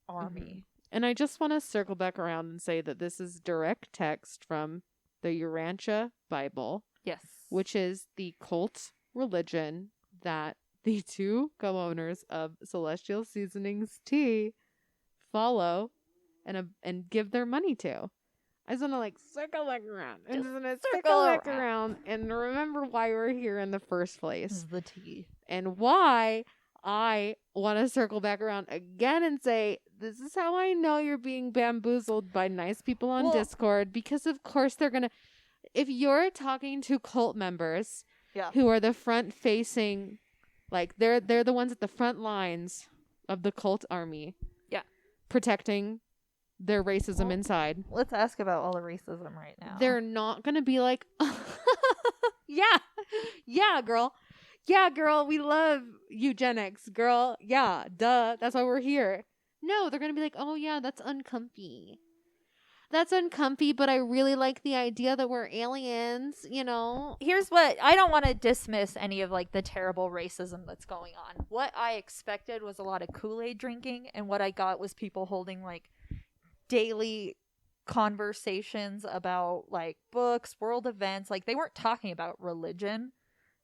army. And I just want to circle back around and say that this is direct text from the Urantia Bible. Yes. Which is the cult religion that the 2 co-owners of Celestial Seasonings Tea follow and give their money to. I just want to like circle back around. I'm just going to circle circle back around. around and remember why we're here in the first This place. is the tea. And why I want to circle back around again and say, this is how I know you're being bamboozled by nice people on Well- Discord. Because of course they're going to, if you're talking to cult members Yeah. who are the front facing, like they're the ones at the front lines of the cult army. Yeah. Protecting their racism Well, inside. Let's ask about all the racism right now. They're not going to be like, yeah, girl. Yeah, girl, we love eugenics, girl. Yeah, duh. That's why we're here. No, they're going to be like, oh, yeah, that's uncomfy. That's uncomfy, but I really like the idea that we're aliens, you know? Here's what I don't want to dismiss any of like the terrible racism that's going on. What I expected was a lot of Kool-Aid drinking, and what I got was people holding like daily conversations about like books, world events. Like they weren't talking about religion.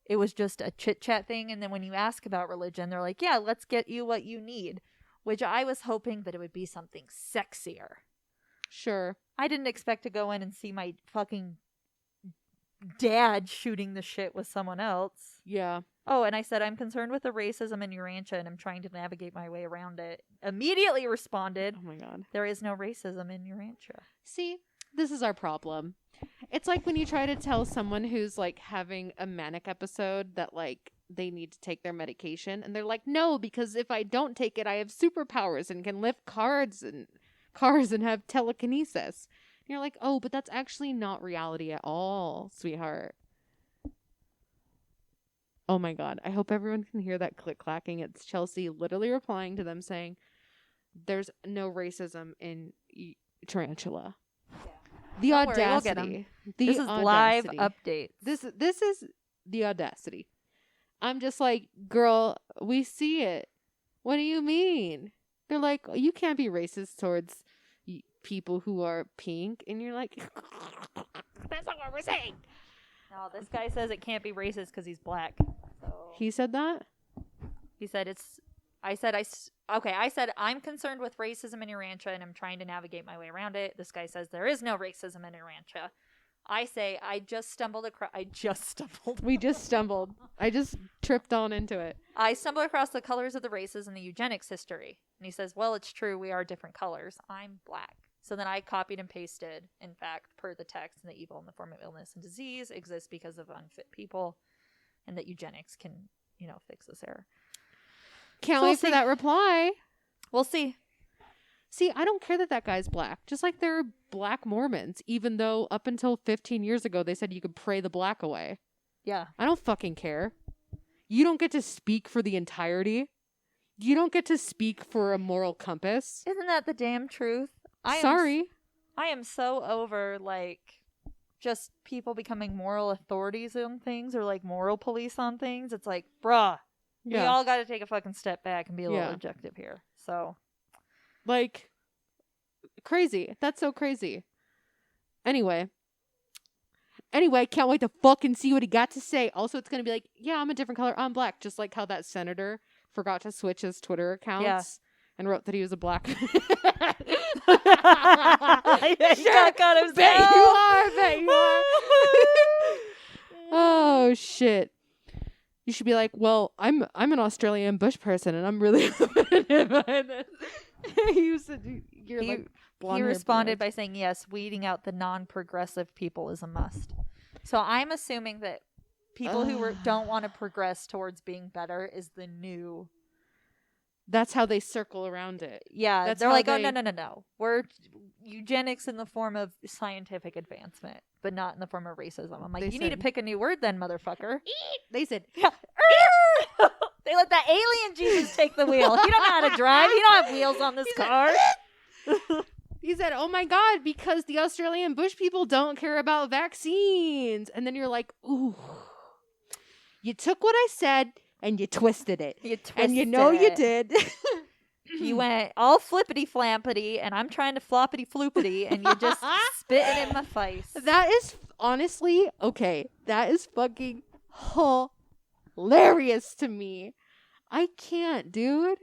It was just a chit-chat thing, and then when you ask about religion, they're like, "Yeah, let's get you what you need," which I was hoping that it would be something sexier. Sure. I didn't expect to go in and see my fucking dad shooting the shit with someone else. Yeah. Oh, and I said, I'm concerned with the racism in Urantia and I'm trying to navigate my way around it. Immediately responded, Oh, my God. there is no racism in Urantia. See, this is our problem. It's like when you try to tell someone who's like having a manic episode that like they need to take their medication, and they're like, no, because if I don't take it, I have superpowers and can lift cars and have telekinesis. And you're like, oh, but that's actually not reality at all, sweetheart. Oh my God. I hope everyone can hear that click clacking. It's Chelsea literally replying to them saying, there's no racism in Tarantula. The Don't worry, we'll get 'em. audacity. The This is live audacity. updates. This is the audacity. I'm just like, girl, we see it. What do you mean? They're like, you can't be racist towards people who are pink. And you're like, that's not what we're saying. No, this guy says it can't be racist because he's black. So He said that? he said it's. I said I'm concerned with racism in Urantia and I'm trying to navigate my way around it. This guy says there is no racism in Urantia. I say I just stumbled. We just stumbled. I just tripped on into it. I stumbled across the colors of the races in the eugenics history. And he says, well, it's true. We are different colors. I'm black. So then I copied and pasted, in fact, per the text, and the evil in the form of illness and disease exists because of unfit people, and that eugenics can, fix this error. Can't So wait we'll for see. that reply. We'll see. See, I don't care that guy's black. Just like there are black Mormons, even though up until 15 years ago they said you could pray the black away. Yeah. I don't fucking care. You don't get to speak for the entirety. You don't get to speak for a moral compass. Isn't that the damn truth? Sorry. I am so over, just people becoming moral authorities on things or, moral police on things. It's like, bruh, we all got to take a fucking step back and be a little objective here. So. Crazy. That's so crazy. Anyway, can't wait to fucking see what he got to say. Also, it's going to be like, yeah, I'm a different color. I'm black. Just like how that senator forgot to switch his Twitter accounts and wrote that he was a black. Sure. Bet you are. Oh, shit. You should be like, well, I'm an Australian bush person, and I'm really offended by this. He responded by saying, yes, weeding out the non-progressive people is a must. So I'm assuming that people who don't want to progress towards being better is the new. That's how they circle around it. Yeah, That's they're how like, they- oh, no. We're eugenics in the form of scientific advancement, but not in the form of racism. I'm like, They you need to said- pick a new word then, motherfucker. They said, Yeah. They let that alien Jesus take the wheel. You don't know how to drive. You don't have wheels on this car. he said, oh my God, because the Australian bush people don't care about vaccines. And then you're like, ooh, you took what I said and you twisted it. And you know you did. You went all flippity flampity, and I'm trying to floppity floopity, and you just spitting in my face. That is honestly, okay, that is fucking hilarious to me. I can't, dude.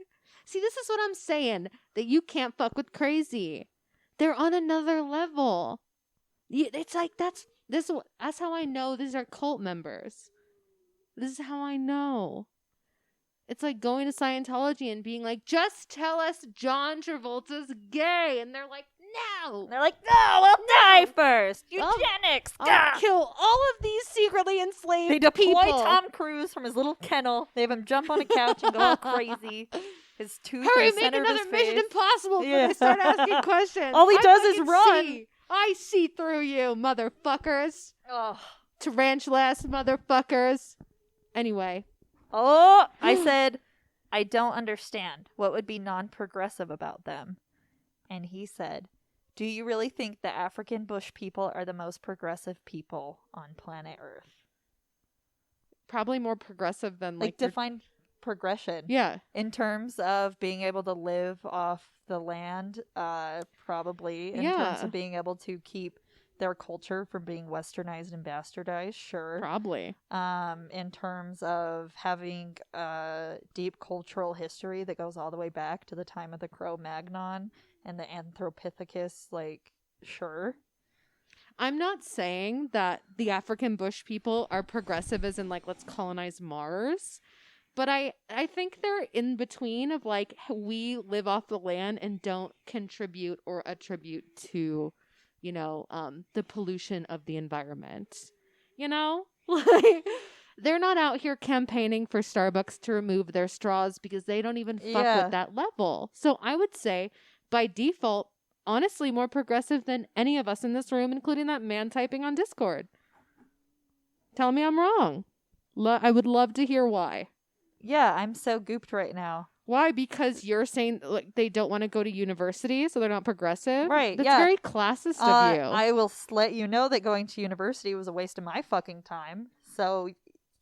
See, this is what I'm saying, that you can't fuck with crazy. They're on another level. It's like that's how I know these are cult members. This is how I know. It's like going to Scientology and being like, just tell us John Travolta's gay. And they're like, no. And they're like, no, we'll die first. I'll- Eugenics. I'll kill all of these secretly enslaved They deploy people. Tom Cruise from his little kennel. They have him jump on a couch and go all crazy. His tooth Hurry, in the make center of another his Mission face. Impossible before Yeah. they start asking questions. All he I does is fucking run. see. I see through you, motherfuckers. Oh. Tarantula-ass motherfuckers. Anyway. Oh, I said, I don't understand. What would be non-progressive about them? And he said, do you really think the African bush people are the most progressive people on planet Earth? Probably more progressive than Like, your- define progression. Yeah. In terms of being able to live off the land, probably. In terms Yeah. of being able to keep their culture from being westernized and bastardized, sure. Probably. In terms of having a deep cultural history that goes all the way back to the time of the Cro-Magnon and the Anthropithecus, like, sure. I'm not saying that the African bush people are progressive as in like let's colonize Mars, but I think they're in between of like we live off the land and don't contribute or attribute to, you know, the pollution of the environment. You know? Like they're not out here campaigning for Starbucks to remove their straws because they don't even fuck Yeah. with that level. So I would say by default, honestly, more progressive than any of us in this room, including that man typing on Discord. Tell me I'm wrong. I would love to hear why. Yeah, I'm so gooped right now. Why? Because you're saying like they don't want to go to university, so they're not progressive? Right, That's yeah. very classist of you. I will let you know that going to university was a waste of my fucking time. So,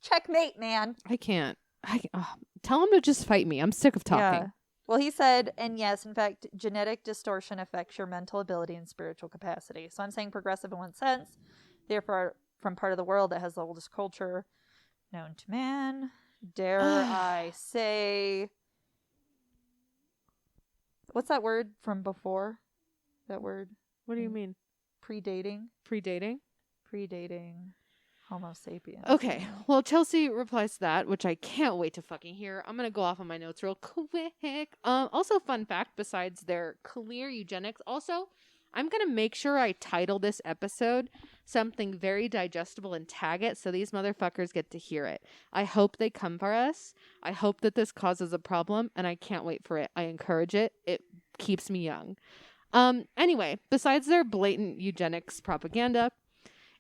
checkmate, man. I can't. Tell him to just fight me. I'm sick of talking. Yeah. Well, he said, and yes, in fact, genetic distortion affects your mental ability and spiritual capacity. So I'm saying progressive in one sense, therefore from part of the world that has the oldest culture known to man. Dare I say, what's that word from before? That word? What do you mean? Predating? Predating? Predating Homo sapiens. Okay. Well, Chelsea replies to that, which I can't wait to fucking hear. I'm going to go off on my notes real quick. Also, fun fact, besides their clear eugenics, also, I'm going to make sure I title this episode something very digestible and tag it so these motherfuckers get to hear it. I hope they come for us. I hope that this causes a problem, and I can't wait for it. I encourage it. It keeps me young. Anyway, besides their blatant eugenics propaganda,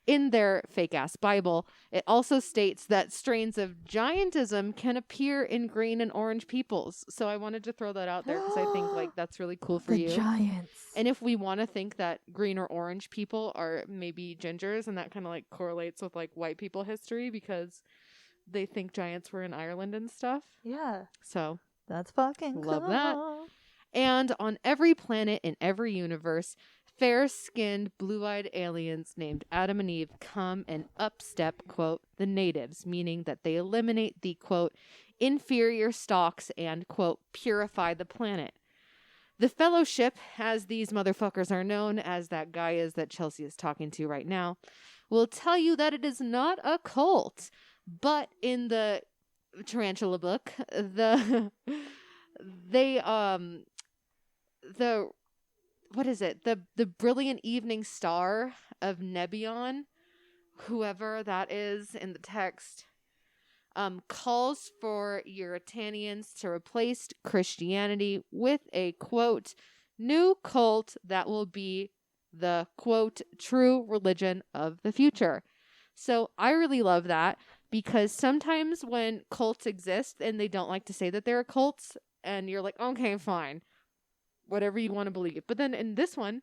in their fake-ass Bible, it also states that strains of giantism can appear in green and orange peoples. So I wanted to throw that out there because I think like that's really cool for the you. giants. And if we want to think that green or orange people are maybe gingers, and that kind of like correlates with like white people history because they think giants were in Ireland and stuff. Yeah. So That's fucking Love cool. that. And on every planet in every universe, fair-skinned, blue-eyed aliens named Adam and Eve come and upstep, quote, the natives, meaning that they eliminate the, quote, inferior stocks and, quote, purify the planet. The Fellowship, as these motherfuckers are known, as that guy is that Chelsea is talking to right now, will tell you that it is not a cult, but in the Tarantula book, what is it? The brilliant evening star of Nebion, whoever that is in the text, calls for Urantians to replace Christianity with a, quote, new cult that will be the, quote, true religion of the future. So I really love that because sometimes when cults exist and they don't like to say that they're cults and you're like, okay, fine, whatever you want to believe. But then in this one,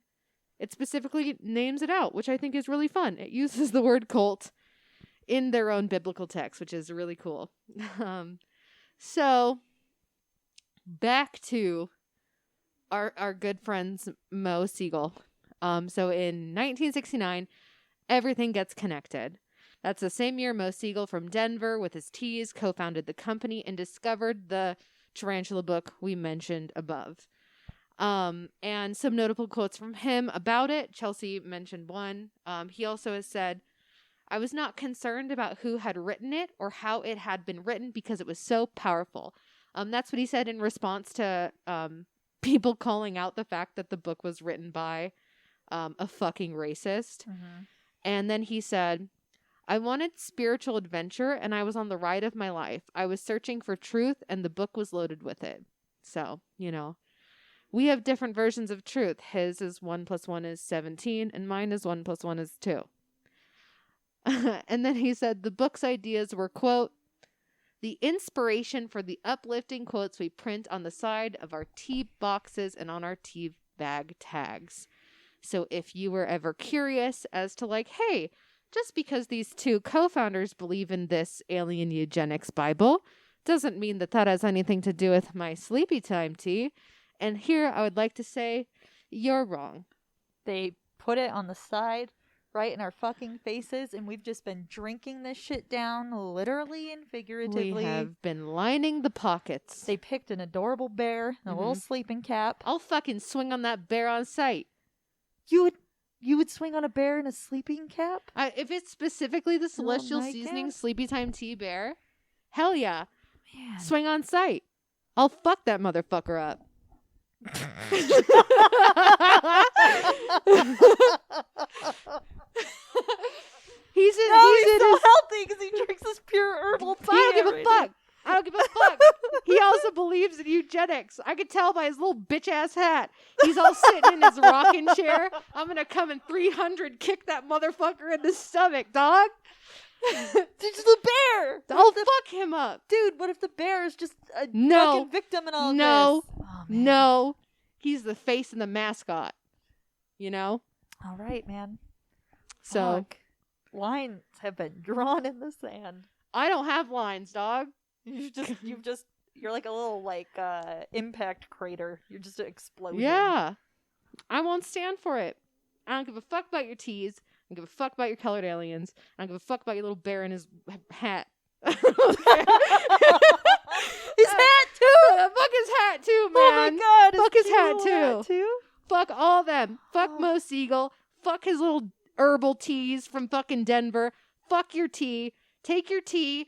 it specifically names it out, which I think is really fun. It uses the word cult in their own biblical text, which is really cool. So back to our good friends Mo Siegel. So in 1969, everything gets connected. That's the same year Mo Siegel from Denver with his T's co-founded the company and discovered the tarantula book we mentioned above. And some notable quotes from him about it. Chelsea mentioned one. He also has said, I was not concerned about who had written it or how it had been written because it was so powerful. That's what he said in response to people calling out the fact that the book was written by a fucking racist. Mm-hmm. And then he said, I wanted spiritual adventure and I was on the ride of my life. I was searching for truth and the book was loaded with it. So, we have different versions of truth. His is 1 + 1 is 17 and mine is 1 + 1 is 2. And then he said the book's ideas were, quote, the inspiration for the uplifting quotes we print on the side of our tea boxes and on our tea bag tags. So if you were ever curious as to hey, just because these two co-founders believe in this alien eugenics Bible doesn't mean that has anything to do with my sleepy time tea. And here I would like to say, you're wrong. They put it on the side right in our fucking faces, and we've just been drinking this shit down, literally and figuratively. We have been lining the pockets. They picked an adorable bear and a little sleeping cap. I'll fucking swing on that bear on sight. You would swing on a bear in a sleeping cap? If it's specifically the Celestial Seasoning Sleepy Time Tea Bear, hell yeah. Man. Swing on sight. I'll fuck that motherfucker up. He's so healthy because he drinks this pure herbal tea. I don't give a fuck. I don't give a fuck. He also believes in eugenics. I could tell by his little bitch ass hat. He's all sitting in his rocking chair. I'm gonna come in 300 kick that motherfucker in the stomach, dog. It's the bear. I'll fuck him up, dude. What if the bear is just a fucking victim in all this? Oh, no. He's the face and the mascot. All right, man. So lines have been drawn in the sand. I don't have lines, dog. You're like a little impact crater. You're just an explosion. Yeah. I won't stand for it. I don't give a fuck about your teas. I don't give a fuck about your colored aliens. I don't give a fuck about your little bear in his hat. His hat too. Fuck his hat too, man. Oh my god. Fuck his hat too. Fuck all of them. Fuck Mo Siegel. Fuck his little herbal teas from fucking Denver. Fuck your tea. Take your tea,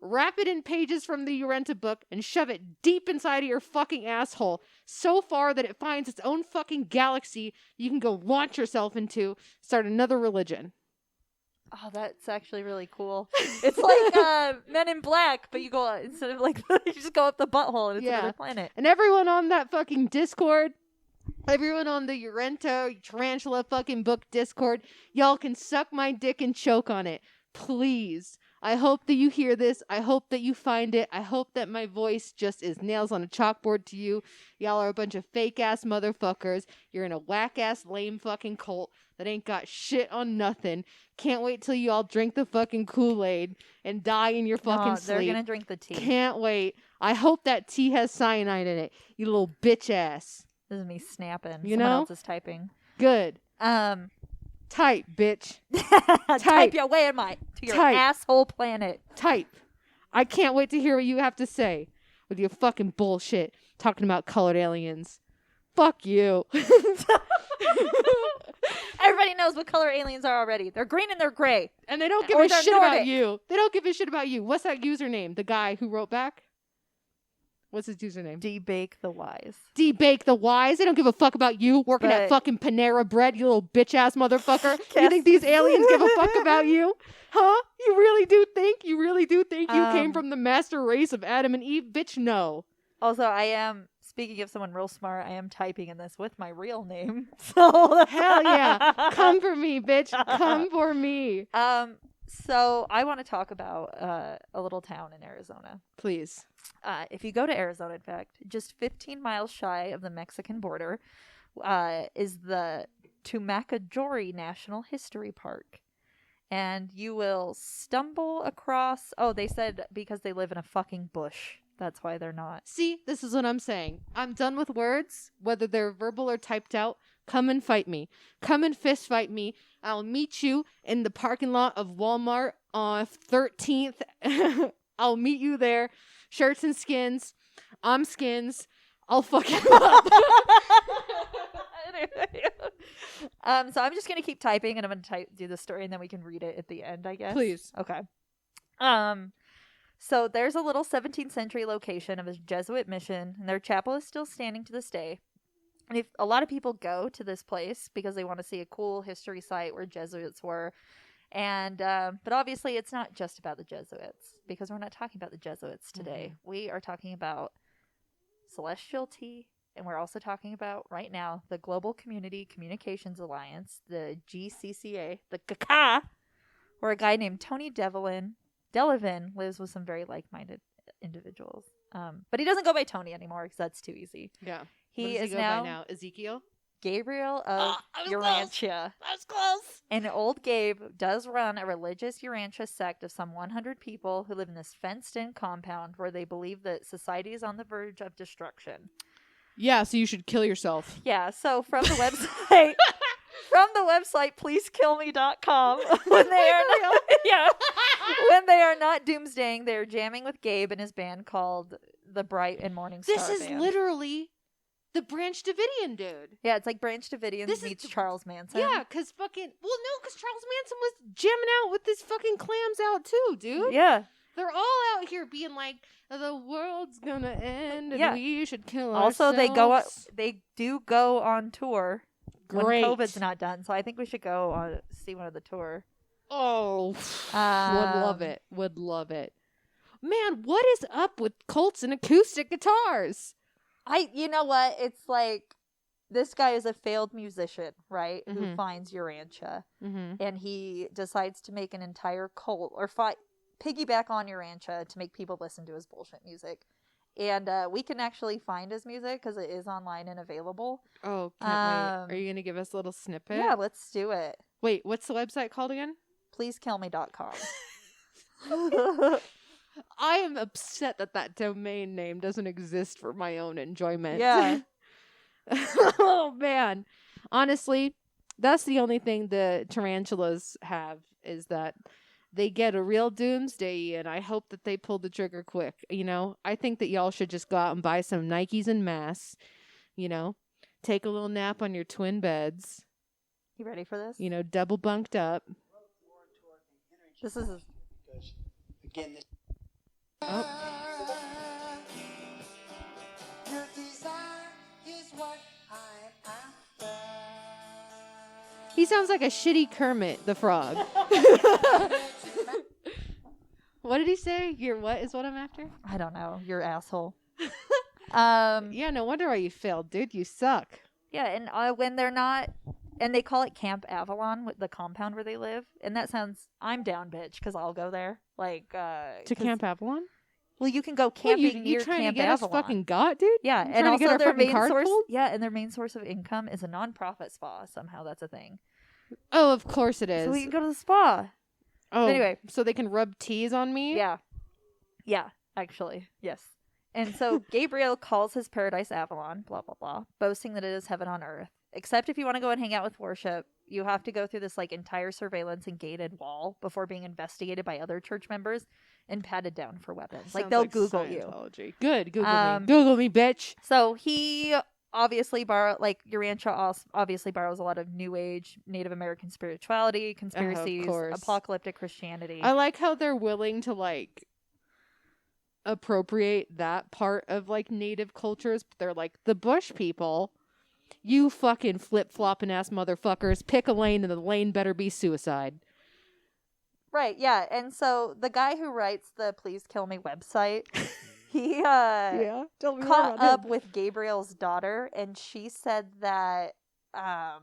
wrap it in pages from the Urantia book, and shove it deep inside of your fucking asshole. So far that it finds its own fucking galaxy you can go launch yourself into, start another religion. Oh, that's actually really cool. It's like Men in Black, but you go, instead of you just go up the butthole and it's another planet. And everyone on that fucking Discord, everyone on the Urantia Tarantula fucking book Discord, y'all can suck my dick and choke on it. Please. I hope that you hear this. I hope that you find it. I hope that my voice just is nails on a chalkboard to you. Y'all are a bunch of fake-ass motherfuckers. You're in a whack-ass lame fucking cult that ain't got shit on nothing. Can't wait till you all drink the fucking Kool-Aid and die in your fucking sleep. They're gonna drink the tea. Can't wait. I hope that tea has cyanide in it, you little bitch ass. This is me snapping. You Someone know? else is typing. Good. Type, bitch. Type your way to your asshole planet. Type. I can't wait to hear what you have to say with your fucking bullshit talking about colored aliens. Fuck you. Everybody knows what color aliens are already. They're green and they're gray. And they don't give a shit about you. They don't give a shit about you. What's that username? The guy who wrote back? What's his username? Debake the Wise. Debake the Wise? They don't give a fuck about you working at fucking Panera Bread, you little bitch-ass motherfucker. You think these aliens give a fuck about you? Huh? You really do think you came from the master race of Adam and Eve? Bitch, no. Also, I am, speaking of someone real smart, I am typing in this with my real name. So hell yeah. Come for me, bitch. Come for me. So I want to talk about a little town in Arizona. Please. If you go to Arizona, in fact, just 15 miles shy of the Mexican border is the Tumacajori National History Park. And you will stumble across... Oh, they said because they live in a fucking bush. That's why they're not. See, this is what I'm saying. I'm done with words, whether they're verbal or typed out. Come and fight me. Come and fist fight me. I'll meet you in the parking lot of Walmart on 13th. I'll meet you there. Shirts and skins. I'm skins. I'll fuck him up. So I'm just gonna keep typing, and I'm gonna do the story, and then we can read it at the end, I guess. Please. Okay. So there's a little 17th century location of a Jesuit mission, and their chapel is still standing to this day. And if a lot of people go to this place because they want to see a cool history site where Jesuits were, and but obviously it's not just about the Jesuits, because we're not talking about the Jesuits today. We are talking about celestial tea. And we're also talking about, right now, the Global Community Communications Alliance, the GCCA, the GCA, where a guy named Tony Delavin lives with some very like-minded individuals. But he doesn't go by Tony anymore because that's too easy. Yeah. He What does is he go now, by now? Ezekiel? Gabriel of Urantia. I was close. And old Gabe does run a religious Urantia sect of some 100 people who live in this fenced-in compound where they believe that society is on the verge of destruction. Yeah, so you should kill yourself. Yeah, so from the website, pleasekillme.com, when they are not doomsdaying, they're jamming with Gabe and his band called the Bright and Morning Star This is Band. literally the Branch Davidian dude. Yeah, it's like Branch Davidian This meets is Charles Manson. Yeah, because Charles Manson was jamming out with his fucking clams out too, dude. Yeah. They're all out here being like, the world's gonna end and we should kill also, ourselves. they do go on tour Great. when COVID's not done, so I think we should go on see one of the tour. Oh, would love it. Man, what is up with cults and acoustic guitars? You know what? It's like, this guy is a failed musician, right? Mm-hmm. Who finds Urantia. Mm-hmm. And he decides to make an entire cult, or piggyback on Urantia to make people listen to his bullshit music. And we can actually find his music because it is online and available. Oh, can't wait. Are you going to give us a little snippet? Yeah, let's do it. Wait, what's the website called again? Pleasekillme.com. I am upset that domain name doesn't exist for my own enjoyment. Yeah. Oh, man. Honestly, that's the only thing the tarantulas have, is that they get a real doomsday, and I hope that they pull the trigger quick. You know, I think that y'all should just go out and buy some Nikes en masse, you know, take a little nap on your twin beds. You ready for this? You know, double bunked up. This is... Again, this... Oh. Your desire is what I'm after. He sounds like a shitty Kermit the Frog. What did he say? Your what is what I'm after? I don't know. You're asshole. Yeah, no wonder why you failed, dude. You suck. Yeah, and when they're not... And they call it Camp Avalon, with the compound where they live. And that sounds... I'm down, bitch, because I'll go there. Like, to Camp Avalon? Well, you can go What, camping you near trying Camp to get Avalon. us fucking got, dude? Yeah, You and trying to get also our their fucking main card source. pulled? Yeah, and their main source of income is a non-profit spa. Somehow that's a thing. Oh, of course it is. So we can go to the spa. Oh, anyway. So they can rub teas on me? Yeah, actually, yes. And so Gabriel calls his paradise Avalon, blah blah blah, boasting that it is heaven on earth. Except if you want to go and hang out with worship, you have to go through this like entire surveillance and gated wall before being investigated by other church members and patted down for weapons. Like, they'll Google you. Scientology. Good, Google me. Google me, bitch. So he obviously Urantia obviously borrows a lot of New Age, Native American spirituality, conspiracies, apocalyptic Christianity. I like how they're willing to like appropriate that part of like native cultures, but they're like, the bush people, you fucking flip-flopping ass motherfuckers, pick a lane and the lane better be suicide. Right, yeah. And so the guy who writes the Please Kill Me website, he caught up with Gabriel's daughter, and she said that that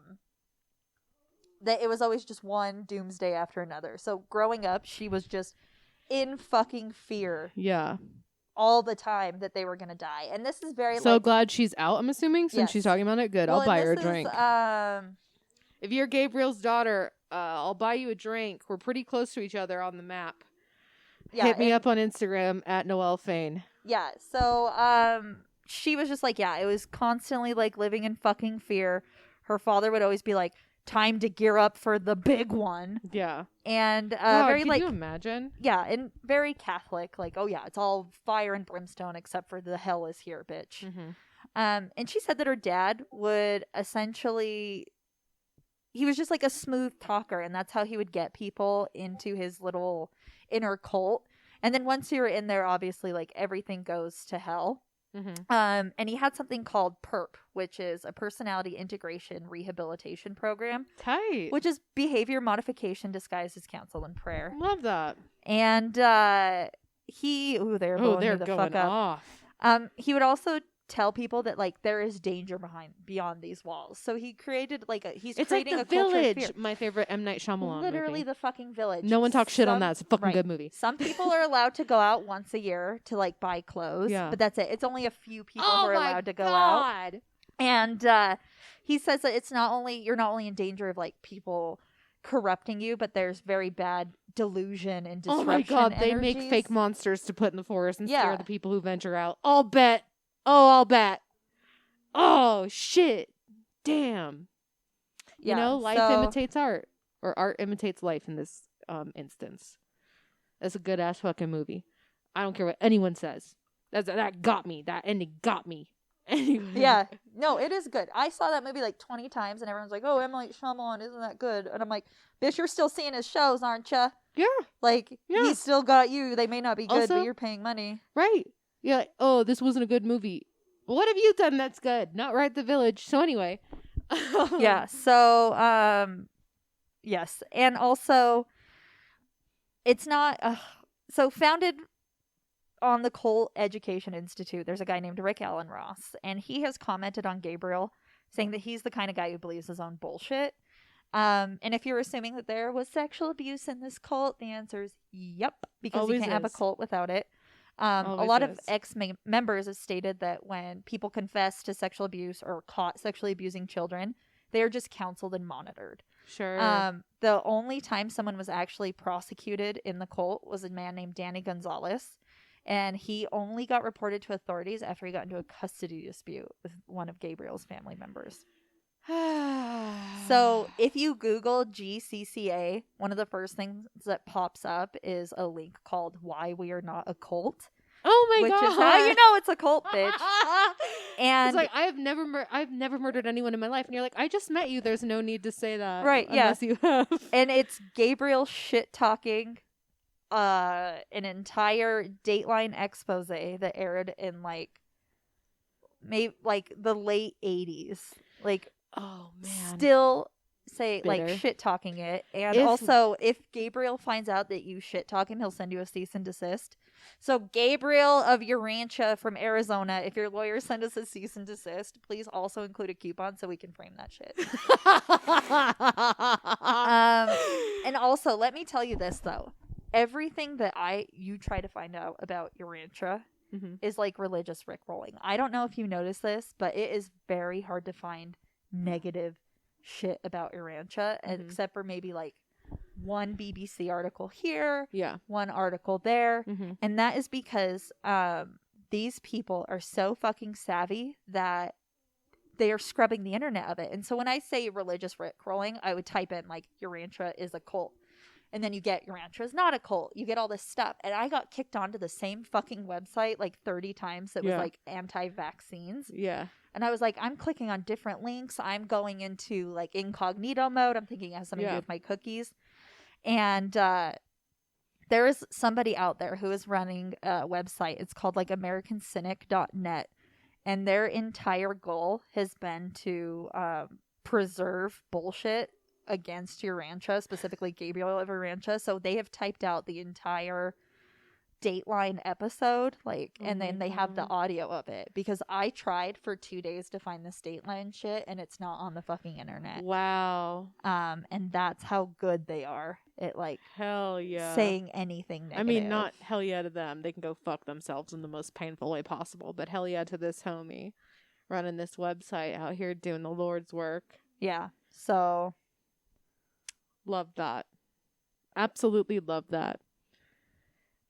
it was always just one doomsday after another. So growing up, she was just in fucking fear. Yeah. All the time that they were going to die. And this is very so glad she's out, I'm assuming, since Yes. she's talking about it. Good, Well, I'll buy her a this drink. If you're Gabriel's daughter, I'll buy you a drink. We're pretty close to each other on the map. Yeah, Hit me up on Instagram at Noelle Fain. Yeah, so she was just like, yeah, it was constantly like living in fucking fear. Her father would always be like, time to gear up for the big one. Yeah. And God, very can like, you imagine? Yeah, and very Catholic. Like, oh yeah, it's all fire and brimstone except for the hell is here, bitch. Mm-hmm. And she said that her dad would essentially, he was just like a smooth talker, and that's how he would get people into his little inner cult. And then once you were in there, obviously, like, everything goes to hell. Mm-hmm. And he had something called PERP, which is a personality integration rehabilitation program, Tight. which is behavior modification disguised as counsel and prayer. Love that. And they're blowing they're me the going fuck up. off. He would also tell people that, like, there is danger beyond these walls. So he created he's It's like creating The a culture of Village, fear. my favorite M. Night Shyamalan Literally movie. the fucking Village. No one talks shit on that. It's a fucking right. good movie. Some people are allowed to go out once a year to, like, buy clothes. Yeah. But that's it. It's only a few people who are allowed to go out. God. And he says that you're not only in danger of, like, people corrupting you, but there's very bad delusion and disruption. Oh my God, they energies. make fake monsters to put in the forest and Yeah. scare the people who venture out. I'll bet. I'll bet. Oh shit. Damn. Yeah, You know, life so- imitates art. Or art imitates life in this instance. That's a good ass fucking movie. I don't care what anyone says. That got me. That ending got me. Anyway. Yeah, no, it is good. I saw that movie like 20 times, and everyone's like, "Oh, M. Night Shyamalan, isn't that good?" And I'm like, "Bitch, you're still seeing his shows, aren't you? Yeah. Like, Yeah. he's still got you. They may not be good, Also- but you're paying money." Right. Yeah. Like, oh, this wasn't a good movie. Well, what have you done that's good? Not Right the Village. So anyway. Yeah. So, yes, and also, it's not. So founded on the Cole Education Institute, there's a guy named Rick Allen Ross, and he has commented on Gabriel, saying that he's the kind of guy who believes his own bullshit. And if you're assuming that there was sexual abuse in this cult, the answer is yep, because Always you can't have a is. cult without it. A Always lot of is. ex-members have stated that when people confess to sexual abuse or caught sexually abusing children, they are just counseled and monitored. Sure. The only time someone was actually prosecuted in the cult was a man named Danny Gonzalez, and he only got reported to authorities after he got into a custody dispute with one of Gabriel's family members. So if you Google GCCA, one of the first things that pops up is a link called "Why We Are Not a Cult," oh my which God. is how you know it's a cult, bitch. And it's like I've never murdered anyone in my life, and you're like, I just met you. There's no need to say that, Right, yeah. Unless you have. and it's Gabriel shit talking an entire Dateline expose that aired in maybe the late 80s. Like, Oh man. still say Bitter. shit talking it. And If- also, if Gabriel finds out that you shit talk him, he'll send you a cease and desist. So Gabriel of Urantia from Arizona, if your lawyer send us a cease and desist, please also include a coupon so we can frame that shit. And also, let me tell you this though. Everything that you try to find out about Urantia Mhm. is like religious rickrolling. I don't know if you noticed this, but it is very hard to find negative shit about Urantia, Mhm. except for maybe one BBC article here, Yeah. one article there. Mm-hmm. And that is because these people are so fucking savvy that they are scrubbing the internet of it. And so when I say religious rickrolling, I would type in Urantia is a cult. And then you get Urantia is not a cult. You get all this stuff. And I got kicked onto the same fucking website 30 times that was Yeah. anti-vaccines. Yeah. And I was like, I'm clicking on different links. I'm going into incognito mode. I'm thinking it has something to Yeah. do with my cookies. And there is somebody out there who is running a website. It's called AmericanCynic.net. And their entire goal has been to preserve bullshit against Urantia, specifically Gabriel of Urantia. So they have typed out the entire Dateline episode, and then they have the audio of it, because I tried for 2 days to find this Dateline shit, and it's not on the fucking internet. Wow. And that's how good they are at Hell yeah. saying anything negative. I mean, not hell yeah to them. They can go fuck themselves in the most painful way possible. But hell yeah to this homie running this website out here doing the Lord's work. Yeah. So Love that. Absolutely love that.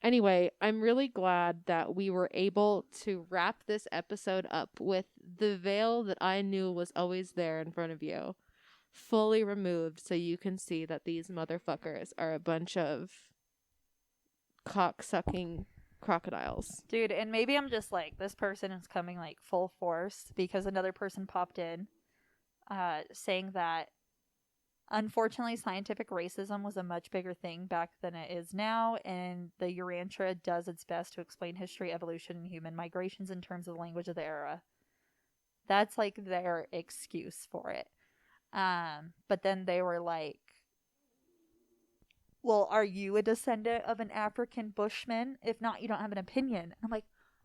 Anyway, I'm really glad that we were able to wrap this episode up with the veil that I knew was always there in front of you fully removed, so you can see that these motherfuckers are a bunch of cock-sucking crocodiles. Dude, and maybe I'm just like, this person is coming like full force because another person popped in saying that unfortunately scientific racism was a much bigger thing back than it is now, and the Urantia does its best to explain history, evolution, and human migrations in terms of the language of the era. That's like their excuse for it. But then they were like, well, are you a descendant of an African bushman? If not, you don't have an opinion. And I'm like,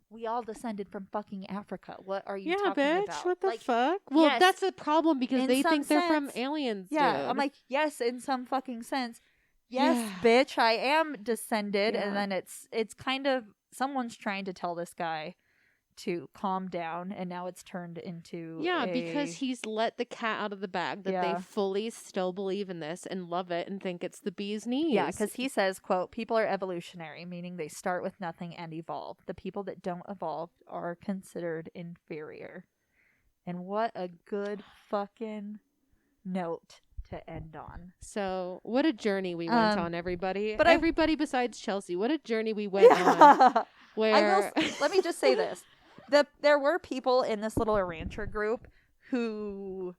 we all descended from fucking Africa. What are you talking bitch, about? what the like, fuck? Well, yes, that's a problem because in they some think they're from sense, aliens, yeah, dude. I'm like, yes, in some fucking sense. Yes, Yeah. bitch, I am descended. Yeah. And then it's kind of, someone's trying to tell this guy to calm down, and now it's turned into because he's let the cat out of the bag that Yeah. they fully still believe in this and love it and think it's the bee's knees. Yeah, because he says, quote, people are evolutionary, meaning they start with nothing and evolve. The people that don't evolve are considered inferior. And what a good fucking note to end on. So, what a journey we went on, everybody. but everybody besides Chelsea, what a journey we went on. Where Let me just say this. There were people in this little Urantia group who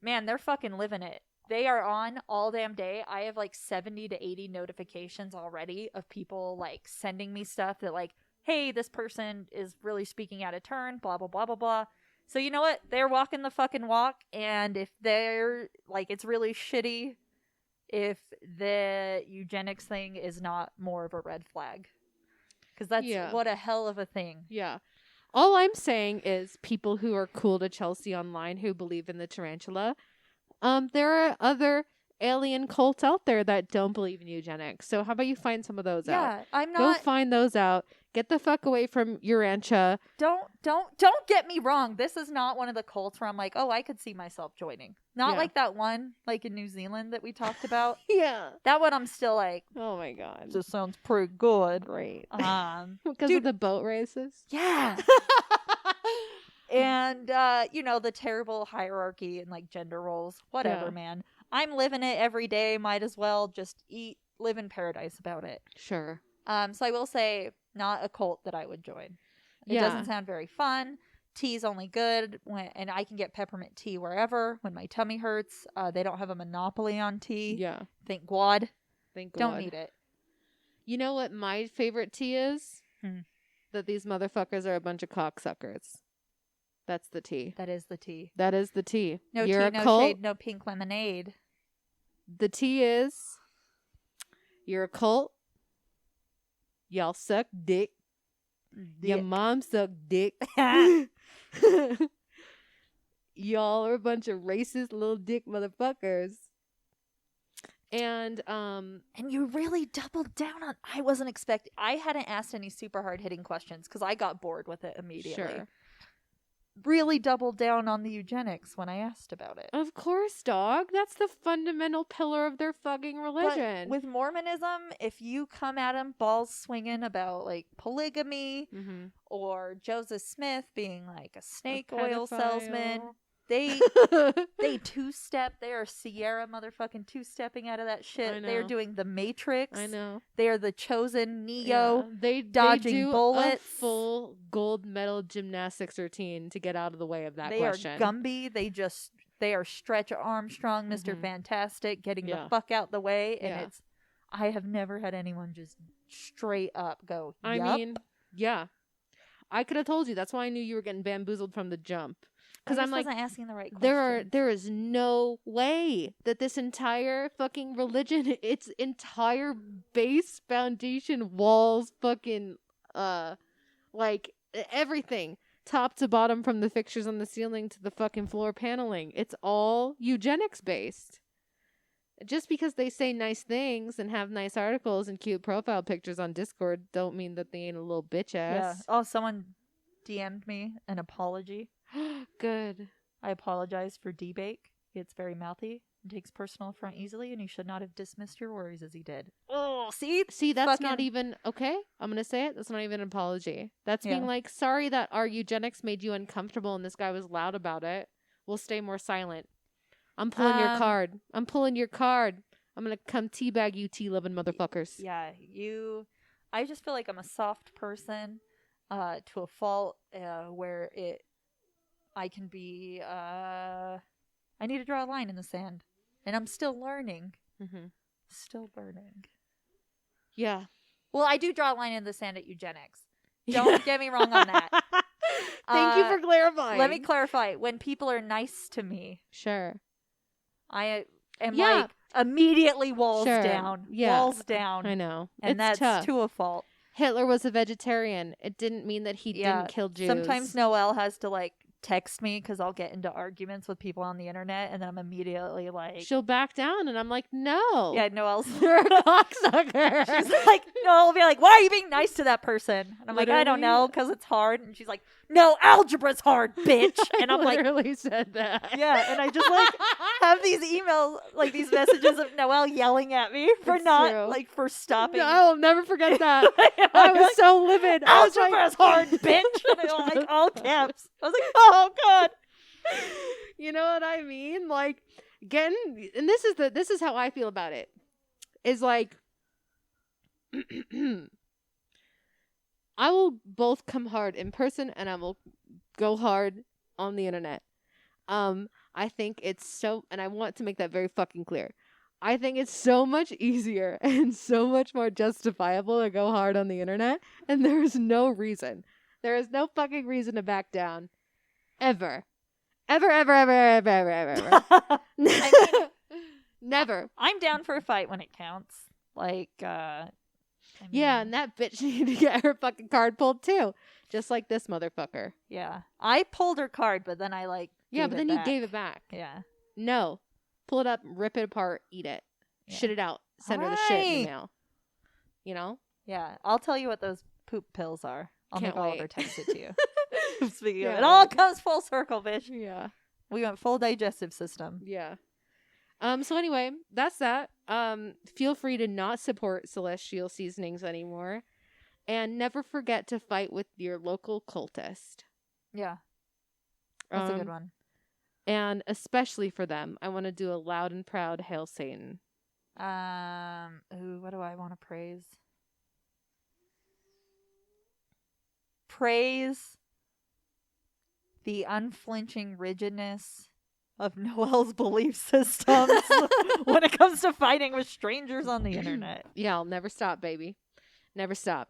man, they're fucking living it. They are on all damn day. I have like 70 to 80 notifications already of people like sending me stuff that like, hey, this person is really speaking out of turn, blah, blah, blah, blah, blah. So you know what? They're walking the fucking walk, and if they're like, it's really shitty if the eugenics thing is not more of a red flag. Because that's what a hell of a thing. Yeah. All I'm saying is people who are cool to Chelsea online who believe in the tarantula, there are other alien cults out there that don't believe in eugenics. So how about you find some of those out? Yeah, I'm not. Go find those out. Get the fuck away from Urantia. Don't get me wrong. This is not one of the cults where I'm like, oh, I could see myself joining. Not like that one, like in New Zealand that we talked about. Yeah. That one I'm still like, oh my god. This sounds pretty good. Great. Because of the boat races? Yeah. And, the terrible hierarchy and like gender roles. Whatever, man. I'm living it every day. Might as well just live in paradise about it. Sure. So I will say, not a cult that I would join. It doesn't sound very fun. Tea's only good and I can get peppermint tea wherever when my tummy hurts. They don't have a monopoly on tea. Yeah. Thank God. Thank God. Don't need it. You know what my favorite tea is? That these motherfuckers are a bunch of cocksuckers. That's the tea. That is the tea. That is the tea. No You're tea, a no cult. shade, no pink lemonade. The tea is you're a cult. Y'all suck dick. Your mom suck dick. Y'all are a bunch of racist little dick motherfuckers. And you really doubled down on. I wasn't expecting. I hadn't asked any super hard hitting questions because I got bored with it immediately. Sure. Really doubled down on the eugenics when I asked about it. Of course, dog. That's the fundamental pillar of their fucking religion. But with Mormonism, if you come at them balls swinging about like polygamy or Joseph Smith being like a snake oil salesman, they two-step. They are Sierra motherfucking two-stepping out of that shit. They are doing the Matrix. I know. They are the chosen Neo. Yeah. They dodging do bullets. A full gold medal gymnastics routine to get out of the way of that question. They are Gumby. They are Stretch Armstrong, Mr. Fantastic, getting the fuck out the way. And I have never had anyone just straight up go, yup. I mean, yeah. I could have told you. That's why I knew you were getting bamboozled from the jump. Because I'm like, wasn't asking the right question. There is no way that this entire fucking religion, its entire base, foundation, walls, fucking, like everything, top to bottom, from the fixtures on the ceiling to the fucking floor paneling, it's all eugenics based. Just because they say nice things and have nice articles and cute profile pictures on Discord don't mean that they ain't a little bitch ass. Yeah. Oh, someone DM'd me an apology. Good. I apologize for D-Bake. It's very mouthy and takes personal affront easily, and he should not have dismissed your worries as he did. Oh, see, that's not even okay. I'm gonna say it. That's not even an apology. That's being like, sorry that our eugenics made you uncomfortable, and this guy was loud about it. We'll stay more silent. I'm pulling your card. I'm pulling your card. I'm gonna come teabag you tea-loving motherfuckers. Yeah, I just feel like I'm a soft person to a fault where I can be, I need to draw a line in the sand. And I'm still learning. Mm-hmm. Still learning. Yeah. Well, I do draw a line in the sand at eugenics. Don't get me wrong on that. Thank you for clarifying. Let me clarify. When people are nice to me, Sure. I am Yeah. like immediately walls Sure. down. Yeah. Walls down. I know. And it's that's tough. to a fault. Hitler was a vegetarian. It didn't mean that he didn't kill Jews. Sometimes Noelle has to like text me because I'll get into arguments with people on the internet, and then I'm immediately like, she'll back down, and I'm like, no. yeah, Noelle's You're a cocksucker. she's like, Noelle will be like, why are you being nice to that person? And I'm like, I don't Literally. know, because it's hard. And she's like, no, algebra's hard, bitch. And I'm like, literally said that. yeah, and I just like have these emails, like these messages of Noelle yelling at me for It's not true. like for stopping. No, I'll never forget that. I I was so livid. I was like, algebra's hard, bitch. And I like all caps. I was like, oh god. you know what I mean? Like getting, and this is how I feel about it. Is like I will both come hard in person and I will go hard on the internet. I think it's so, and I want to make that very fucking clear. I think it's so much easier and so much more justifiable to go hard on the internet, and there is no reason. There is no fucking reason to back down. Ever. Ever, ever, ever, ever, ever, ever, ever. Never. I'm down for a fight when it counts. Like, Yeah, and that bitch needed to get her fucking card pulled too. Just like this motherfucker. yeah. I pulled her card, but then I like Yeah, gave but it then back. you gave it back. Yeah. No. Pull it up, rip it apart, eat it. Yeah. Shit it out. Send her the shit in Alright. the mail. You know? Yeah. I'll tell you what those poop pills are. I'll Can't make Oliver wait. text it to you. Speaking of Yeah, it, all right. comes full circle, bitch. Yeah. We went full digestive system. Yeah. So anyway, that's that. Feel free to not support Celestial Seasonings anymore. And never forget to fight with your local cultist. Yeah. That's a good one. And especially for them, I want to do a loud and proud Hail Satan. Ooh, what do I want to praise? Praise the unflinching rigidness of Noelle's belief systems when it comes to fighting with strangers on the internet. Yeah, I'll never stop, baby. Never stop.